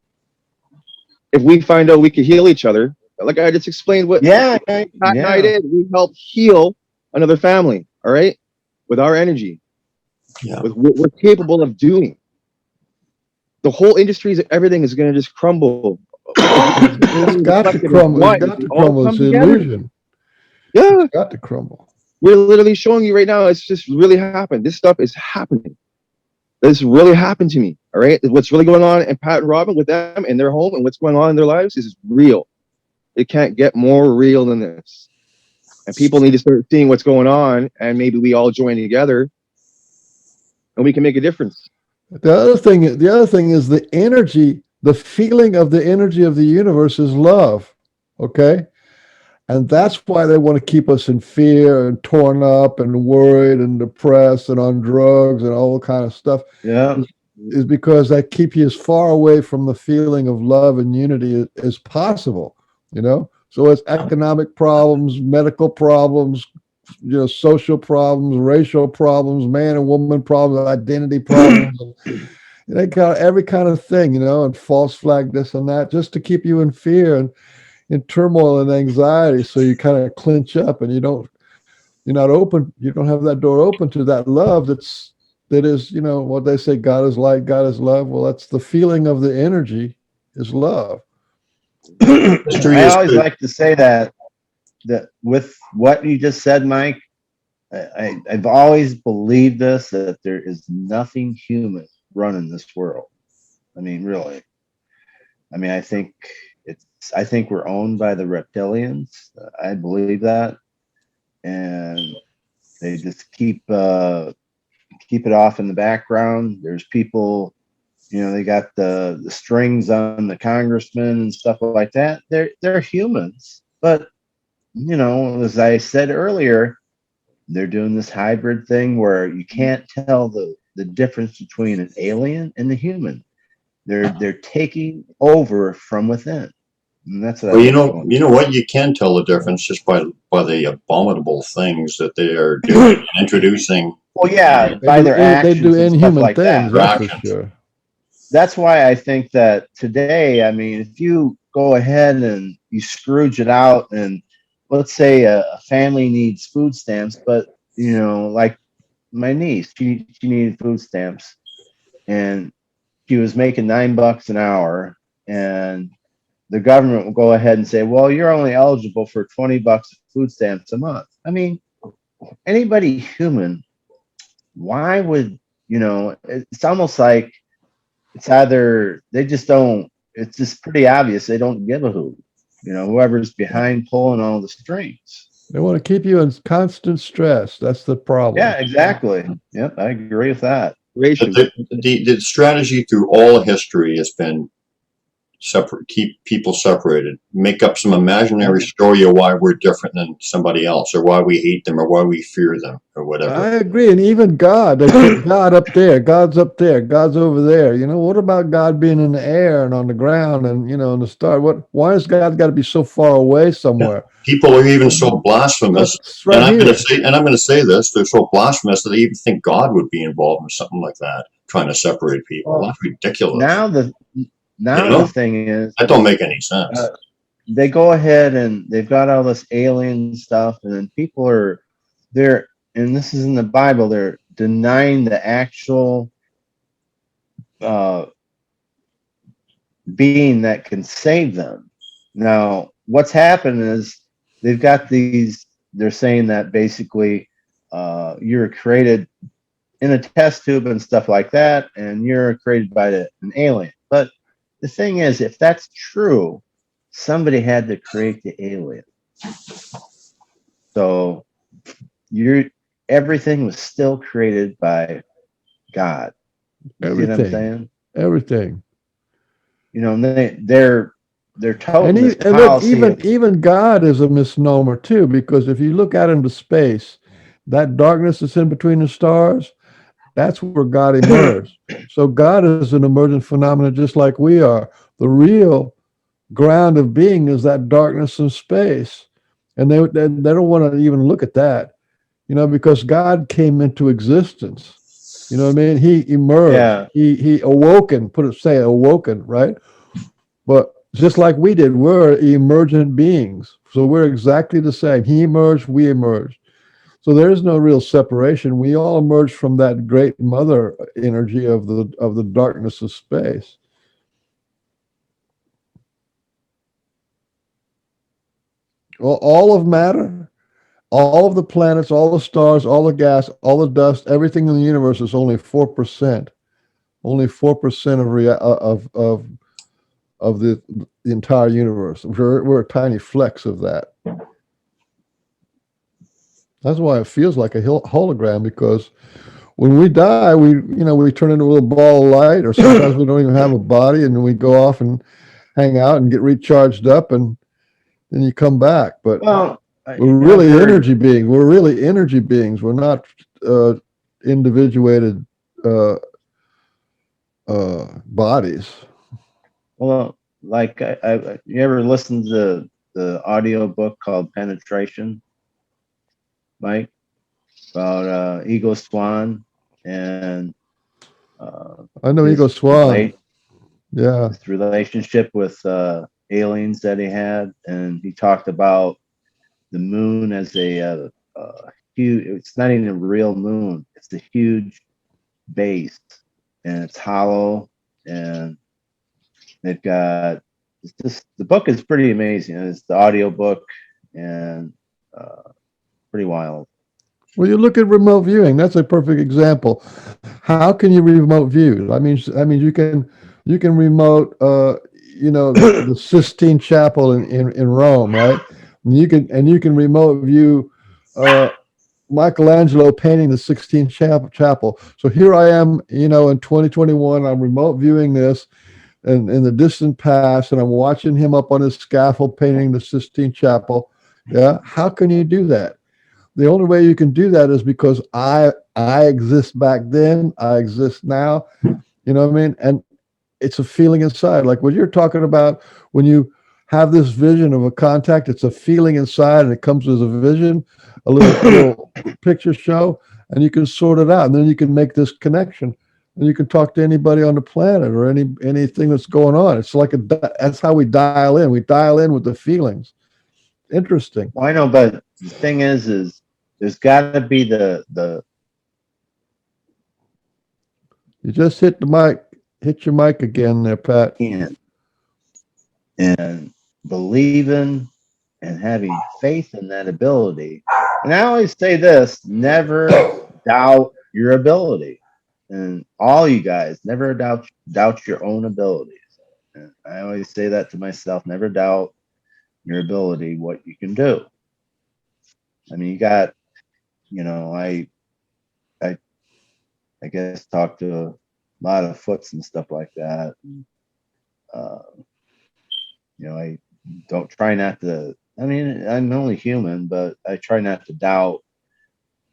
If we find out we can heal each other, like I just explained what Pat and I did, we helped heal another family, all right, with our energy, with what we're capable of doing. The whole industries, everything is going to just crumble. It's got to crumble. It's got to crumble. It's an illusion. Yeah. It's got to crumble. We're literally showing you right now. It's just really happened. This stuff is happening. This really happened to me. All right. What's really going on in Pat and Robin with them in their home and what's going on in their lives is real. It can't get more real than this. And people need to start seeing what's going on, and maybe we all join together and we can make a difference. The other thing is the energy, the feeling of the energy of the universe is love. Okay. And that's why they want to keep us in fear and torn up and worried and depressed and on drugs and all kind of stuff. Yeah. Is because that keep you as far away from the feeling of love and unity as possible. you know? So it's economic problems, medical problems, social problems, racial problems, man and woman problems, identity problems, and they got every kind of thing, and false flag this and that, just to keep you in fear and in turmoil and anxiety. So you kind of clinch up and you're not open, you don't have that door open to that love that is, what they say, God is light, God is love. Well, that's the feeling of the energy is love. History I is always good. like to say that with what you just said, Mike, I've always believed this, that there is nothing human running this world. I mean, really. I mean, I think we're owned by the reptilians. I believe that, and they just keep it off in the background. There's people, they got the strings on the congressmen and stuff like that. They're humans, but as I said earlier, they're doing this hybrid thing where you can't tell the difference between an alien and the human. They're taking over from within. And that's what Well, I you think know, you know what? You can tell the difference just by the abominable things that they are doing and introducing. Well, yeah, They by do, their they do actions and stuff inhuman like things, that. that's for Actions. sure. That's why I think that today, I mean, if you go ahead and you Scrooge it out, and let's say a family needs food stamps, but like my niece, she needed food stamps, and she was making $9 an hour, and the government will go ahead and say, well, you're only eligible for $20 of food stamps a month. I mean, anybody human, why would, it's almost like it's either they just don't, it's just pretty obvious they don't give a hoot. Whoever's behind pulling all the strings. They want to keep you in constant stress. That's the problem. Yeah, exactly. Yep, I agree with that. But the strategy through all history has been separate, keep people separated, make up some imaginary story of why we're different than somebody else, or why we hate them, or why we fear them, or whatever. I agree. And even God, they put God up there, God's up there, God's over there. What about God being in the air and on the ground and, in the star? Why has God got to be so far away somewhere? People are even so blasphemous. It's right and I'm here. going to say this, they're so blasphemous that they even think God would be involved in something like that, trying to separate people. Well, that's ridiculous. Now the thing is, that don't make any sense. They go ahead and they've got all this alien stuff, and then people are there, and this is in the Bible, they're denying the actual being that can save them. Now, what's happened is they've got they're saying that basically you're created in a test tube and stuff like that, and you're created by an alien. But the thing is, if that's true, somebody had to create the alien. So everything was still created by God. You see what I'm saying? Everything. And they're total. And look, even God is a misnomer too, because if you look out into space, that darkness that's in between the stars, that's where God emerged. So God is an emergent phenomenon just like we are. The real ground of being is that darkness in space. And they don't want to even look at that, because God came into existence. You know what I mean? He emerged. Yeah. He awoken, awoken, right? But just like we did, we're emergent beings. So we're exactly the same. He emerged, we emerged. So there is no real separation. We all emerge from that great mother energy of the darkness of space. Well, all of matter, all of the planets, all the stars, all the gas, all the dust, everything in the universe is only 4%. Only 4% of the entire universe. We're tiny flecks of that. That's why it feels like a hologram, because when we die, we turn into a little ball of light, or sometimes we don't even have a body, and we go off and hang out and get recharged up, and then you come back. But we're really energy beings. We're really energy beings. We're not individuated bodies. Well, like you ever listen to the audio book called Penetration, Mike, about Ego Swan and I know his Ego Swan. Yeah. his relationship with aliens that he had, and he talked about the moon as a huge. It's not even a real moon. It's a huge base, and it's hollow, and they've got. It's just, the book is pretty amazing. It's the audio book, and pretty wild. Well, you look at remote viewing. That's a perfect example. How can you remote view? I mean, you can remote, the Sistine Chapel in Rome, right? And you can remote view Michelangelo painting the Sistine Chapel. So here I am, in 2021. I'm remote viewing this, and in the distant past, and I'm watching him up on his scaffold painting the Sistine Chapel. Yeah, how can you do that? The only way you can do that is because I exist back then, I exist now. You know what I mean? And it's a feeling inside, like what you're talking about when you have this vision of a contact. It's a feeling inside, and it comes as a vision, a little picture show, and you can sort it out, and then you can make this connection, and you can talk to anybody on the planet or anything that's going on. It's like that's how we dial in. We dial in with the feelings. Interesting. Well, I know, but the thing is there's got to be the You just hit your mic again there, Pat. and believing and having faith in that ability. And I always say this: never doubt your ability, and all you guys never doubt your own abilities. And I always say that to myself: never doubt your ability, what you can do. I mean, you got, I guess talk to a lot of foots and stuff like that. And, I don't try not to. I mean, I'm only human, but I try not to doubt.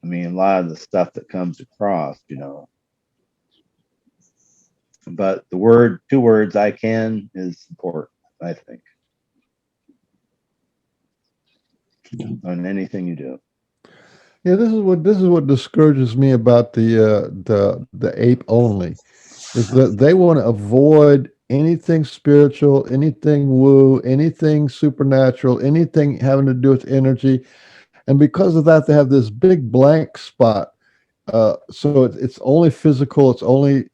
I mean, a lot of the stuff that comes across, But the two words "I can" is important, I think, on anything you do. Yeah, this is what discourages me about the ape only, is that they want to avoid anything spiritual, anything woo, anything supernatural, anything having to do with energy, and because of that, they have this big blank spot. So it's only physical. It's only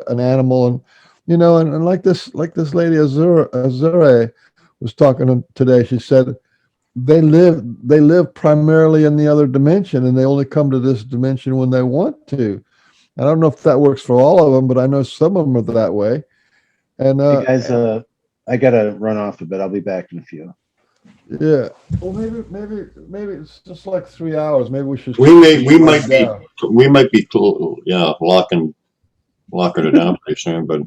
an animal, and and like this lady Azure was talking today. She said they live primarily in the other dimension, and they only come to this dimension when they want to. I don't know if that works for all of them, but I know some of them are that way. And Hey guys, I gotta run off a bit. I'll be back in a few. Yeah. Well, maybe it's just like 3 hours. Maybe we should. We might be locking it down pretty soon, but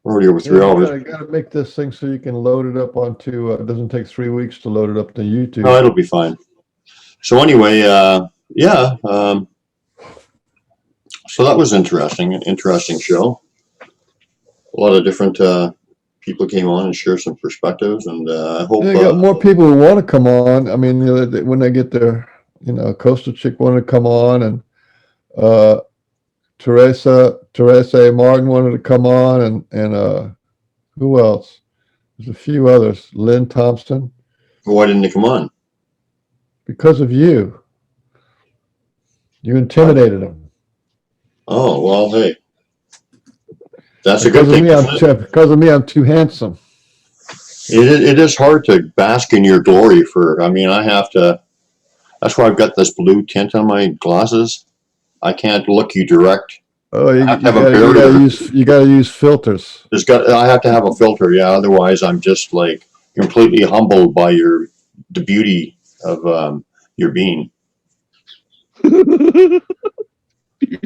we're already over 3 hours. You gotta make this thing so you can load it up onto. It doesn't take 3 weeks to load it up to YouTube. No, it'll be fine. So anyway, so that was interesting. An interesting show. A lot of different people came on and shared some perspectives, and I hope got more people who want to come on. I mean, when they get their, Coastal Chick wanted to come on, and Teresa Martin wanted to come on, and who else? There's a few others. Lynn Thompson. Why didn't they come on? Because of you. You intimidated them. Oh, well, hey. That's a good thing. Because of me, I'm too handsome. It is hard to bask in your glory I have to, that's why I've got this blue tint on my glasses. I can't look you direct. Oh, you gotta use filters. I have to have a filter, yeah. Otherwise, I'm just like completely humbled by the beauty of your being.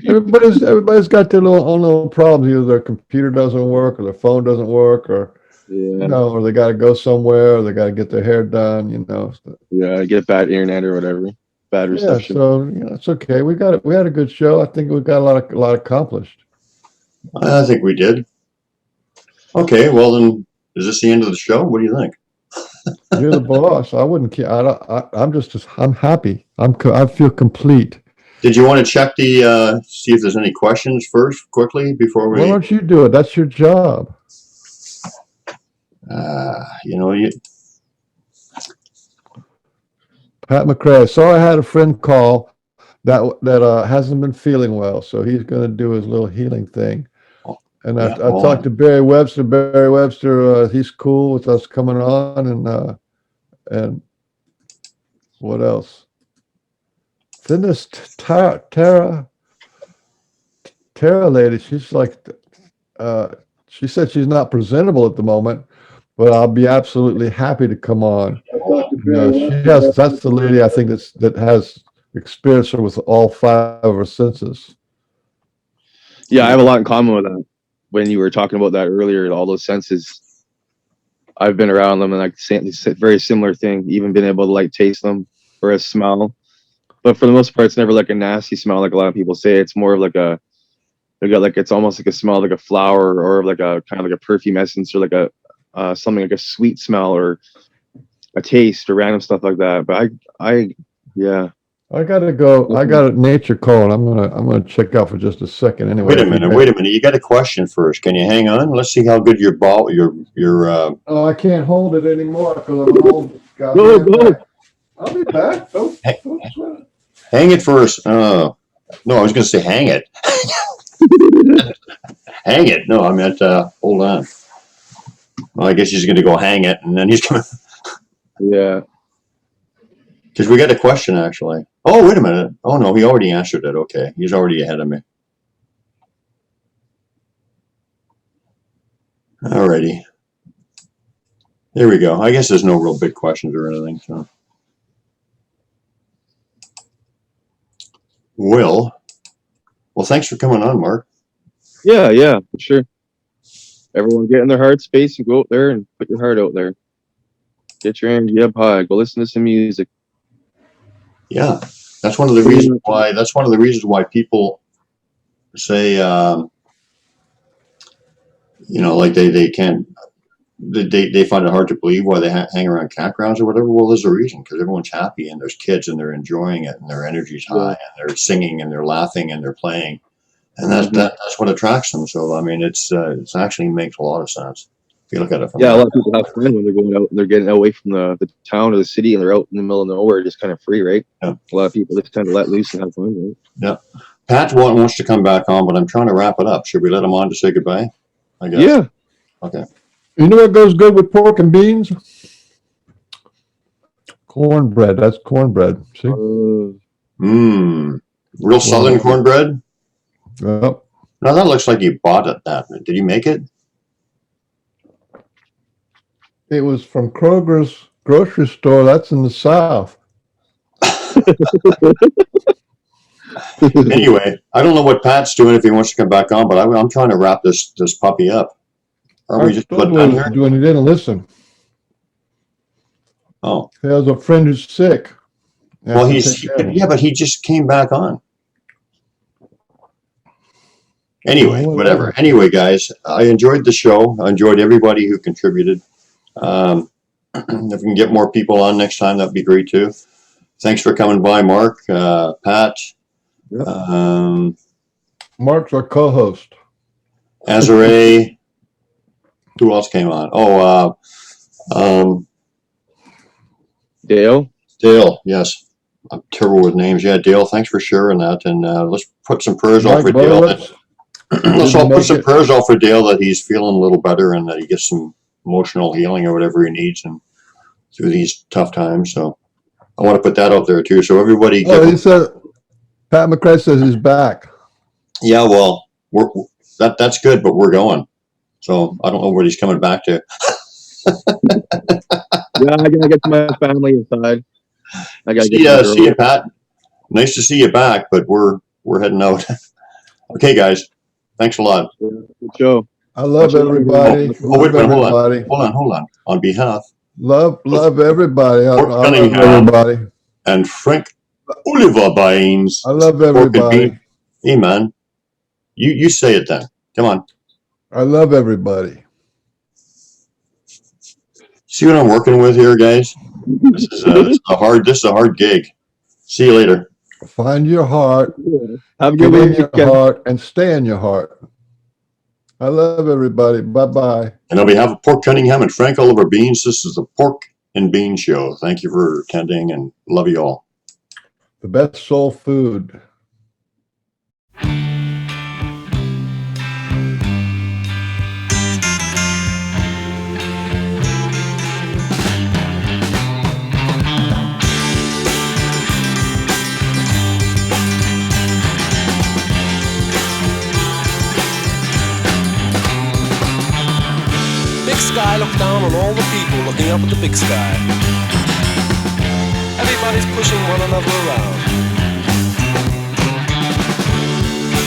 Everybody's got their own little problems. Either their computer doesn't work, or their phone doesn't work, or or they got to go somewhere, or they got to get their hair done. Yeah, get bad internet or whatever, bad reception. Yeah, so it's okay. We had a good show. I think we got a lot accomplished. I think we did. Okay, well then, Is this the end of the show? What do you think? You're the boss. I wouldn't care. I'm happy. I feel complete. Did you want to check the see if there's any questions first, quickly, before we? Why don't you do it? That's your job. You Pat McRae. So I had a friend call that hasn't been feeling well, so he's going to do his little healing thing. And I talked to Barry Webster. Barry Webster, he's cool with us coming on, and what else? Then this Tara lady, she's like, she said she's not presentable at the moment, but I'll be absolutely happy to come on. That's the lady I think that has experience with all 5 of her senses. Yeah, I have a lot in common with that. When you were talking about that earlier, all those senses, I've been around them, and like it's a very similar thing. Even being able to like taste them or a smell, but for the most part, it's never like a nasty smell like a lot of people say. It's more of like it's almost like a smell like a flower or like a kind of like a perfume essence or like a something like a sweet smell or a taste or random stuff like that. But I gotta go. I got a nature call. I'm gonna check out for just a second. Anyway. Wait a minute. You got a question first. Can you hang on? Let's see how good your ball. Oh, I can't hold it anymore because I'm old. Go. I'll be back. Don't sweat it. Hang it first. No, I was gonna say hang it. Hang it. No, I meant hold on. Well, I guess he's gonna go hang it, and then he's gonna. Yeah. Because we got a question actually. Oh, wait a minute. Oh no, he already answered it. Okay, he's already ahead of me. Alrighty. There we go. I guess there's no real big questions or anything. So. Well, thanks for coming on, Mark. Yeah, for sure. Everyone get in their heart space and go out there and put your heart out there. Get your energy up high. Go listen to some music. Yeah, that's one of the reasons why. That's one of the reasons why people say, like they can't. They find it hard to believe why they hang around campgrounds or whatever. Well, there's a reason, because everyone's happy and there's kids and they're enjoying it and their energy's high and they're singing and they're laughing and they're playing, and that's what attracts them. So I mean, it's actually makes a lot of sense if you look at it. From a lot of people have fun when they're going out and they're getting away from the town or the city and they're out in the middle of nowhere, just kind of free, right? Yeah. A lot of people just kind of let loose and have fun, right? Yeah. Pat wants to come back on, but I'm trying to wrap it up. Should we let him on to say goodbye? I guess. Yeah. Okay. You know what goes good with pork and beans? Cornbread. That's cornbread. See? Real southern cornbread? Yep. Now that looks like you bought it. Did you make it? It was from Kroger's grocery store. That's in the South. Anyway, I don't know what Pat's doing if he wants to come back on, but I'm trying to wrap this puppy up. Are we just put done here? Doing? He didn't listen. Oh, he has a friend who's sick. Well, but he just came back on. Anyway, whatever. Anyway, guys, I enjoyed the show. I enjoyed everybody who contributed. If we can get more people on next time, that'd be great too. Thanks for coming by, Mark, Pat. Yep. Mark's our co-host. Azare. Who else came on? Dale. Dale, yes. I'm terrible with names. Yeah, Dale, thanks for sharing that. And let's put some prayers out for Dale. Let's all put some prayers out for Dale that he's feeling a little better and that he gets some emotional healing or whatever he needs and through these tough times. So I want to put that out there too. So everybody. He said, Pat McRae says he's back. Yeah, well, that's good, but we're going. So I don't know what he's coming back to. Yeah, I gotta get to my family inside. I gotta see you, Pat. Nice to see you back, but we're heading out. Okay, guys. Thanks a lot. Yeah, good show. I love everybody. Wait, hold on. On behalf. Love everybody. I love everybody. And Frank Oliver Baines. I love everybody. Hey, man. You say it then. Come on. I love everybody. See what I'm working with here, guys? This is a hard gig. See you later. Find your heart, Have a get good in your weekend. heart, and stay in your heart. I love everybody. Bye-bye. And on behalf of Pork Cunningham and Frank Oliver Beans, this is the Pork and Bean Show. Thank you for attending and love you all. The best soul food. Big sky, look down on all the people looking up at the big sky. Everybody's pushing one another around.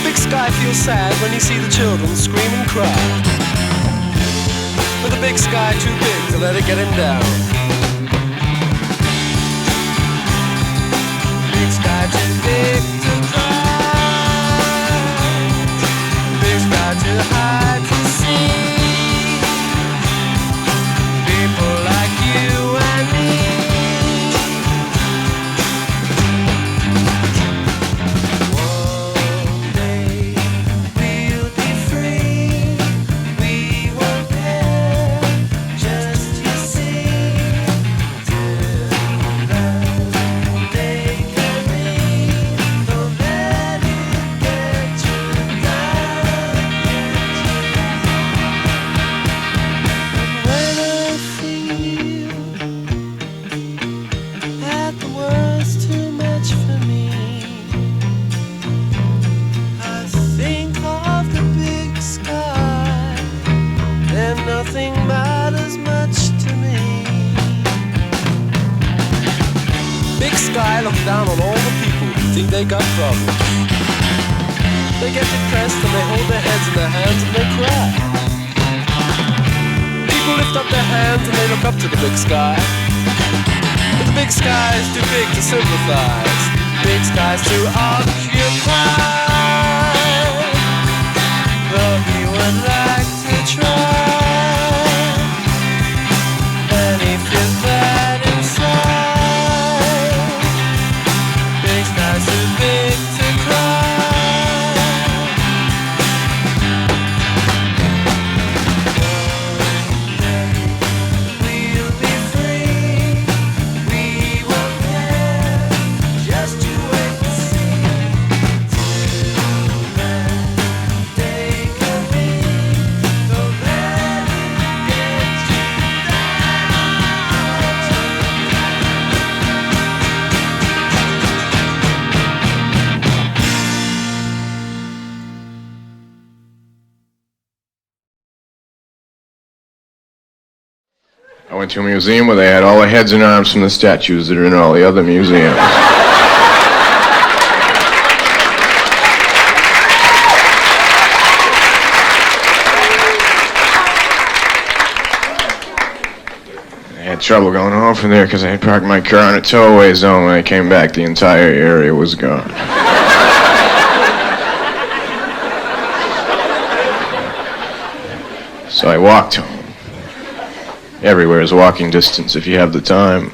Big sky feels sad when you see the children scream and cry. But the big sky too big to let it get him down. Big sky too big to cry. Big sky too high to see. People like you and me. One day we'll be free. We won't care, just you see. Till that day can be. Don't let it get you down. When I feel that the world's too much for me, I think of the big sky, and nothing matters much to me. Big sky, look down on all the people who think they got problems. They get depressed and they hold their heads in their hands and they cry. People lift up their hands and they look up to the big sky. But the big sky is too big to sympathize. Big sky's too occupied. But he would like to try. And he feels bad inside. Big sky's too big to cry. We'll be free. We won't care. Just you wait and see. Till that day can be. Don't let it get you I went to a museum where they had all the heads and arms from the statues that are in all the other museums. I had trouble going home from there because I had parked my car in a towaway zone. When I came back, the entire area was gone. So I walked home. Everywhere is walking distance if you have the time.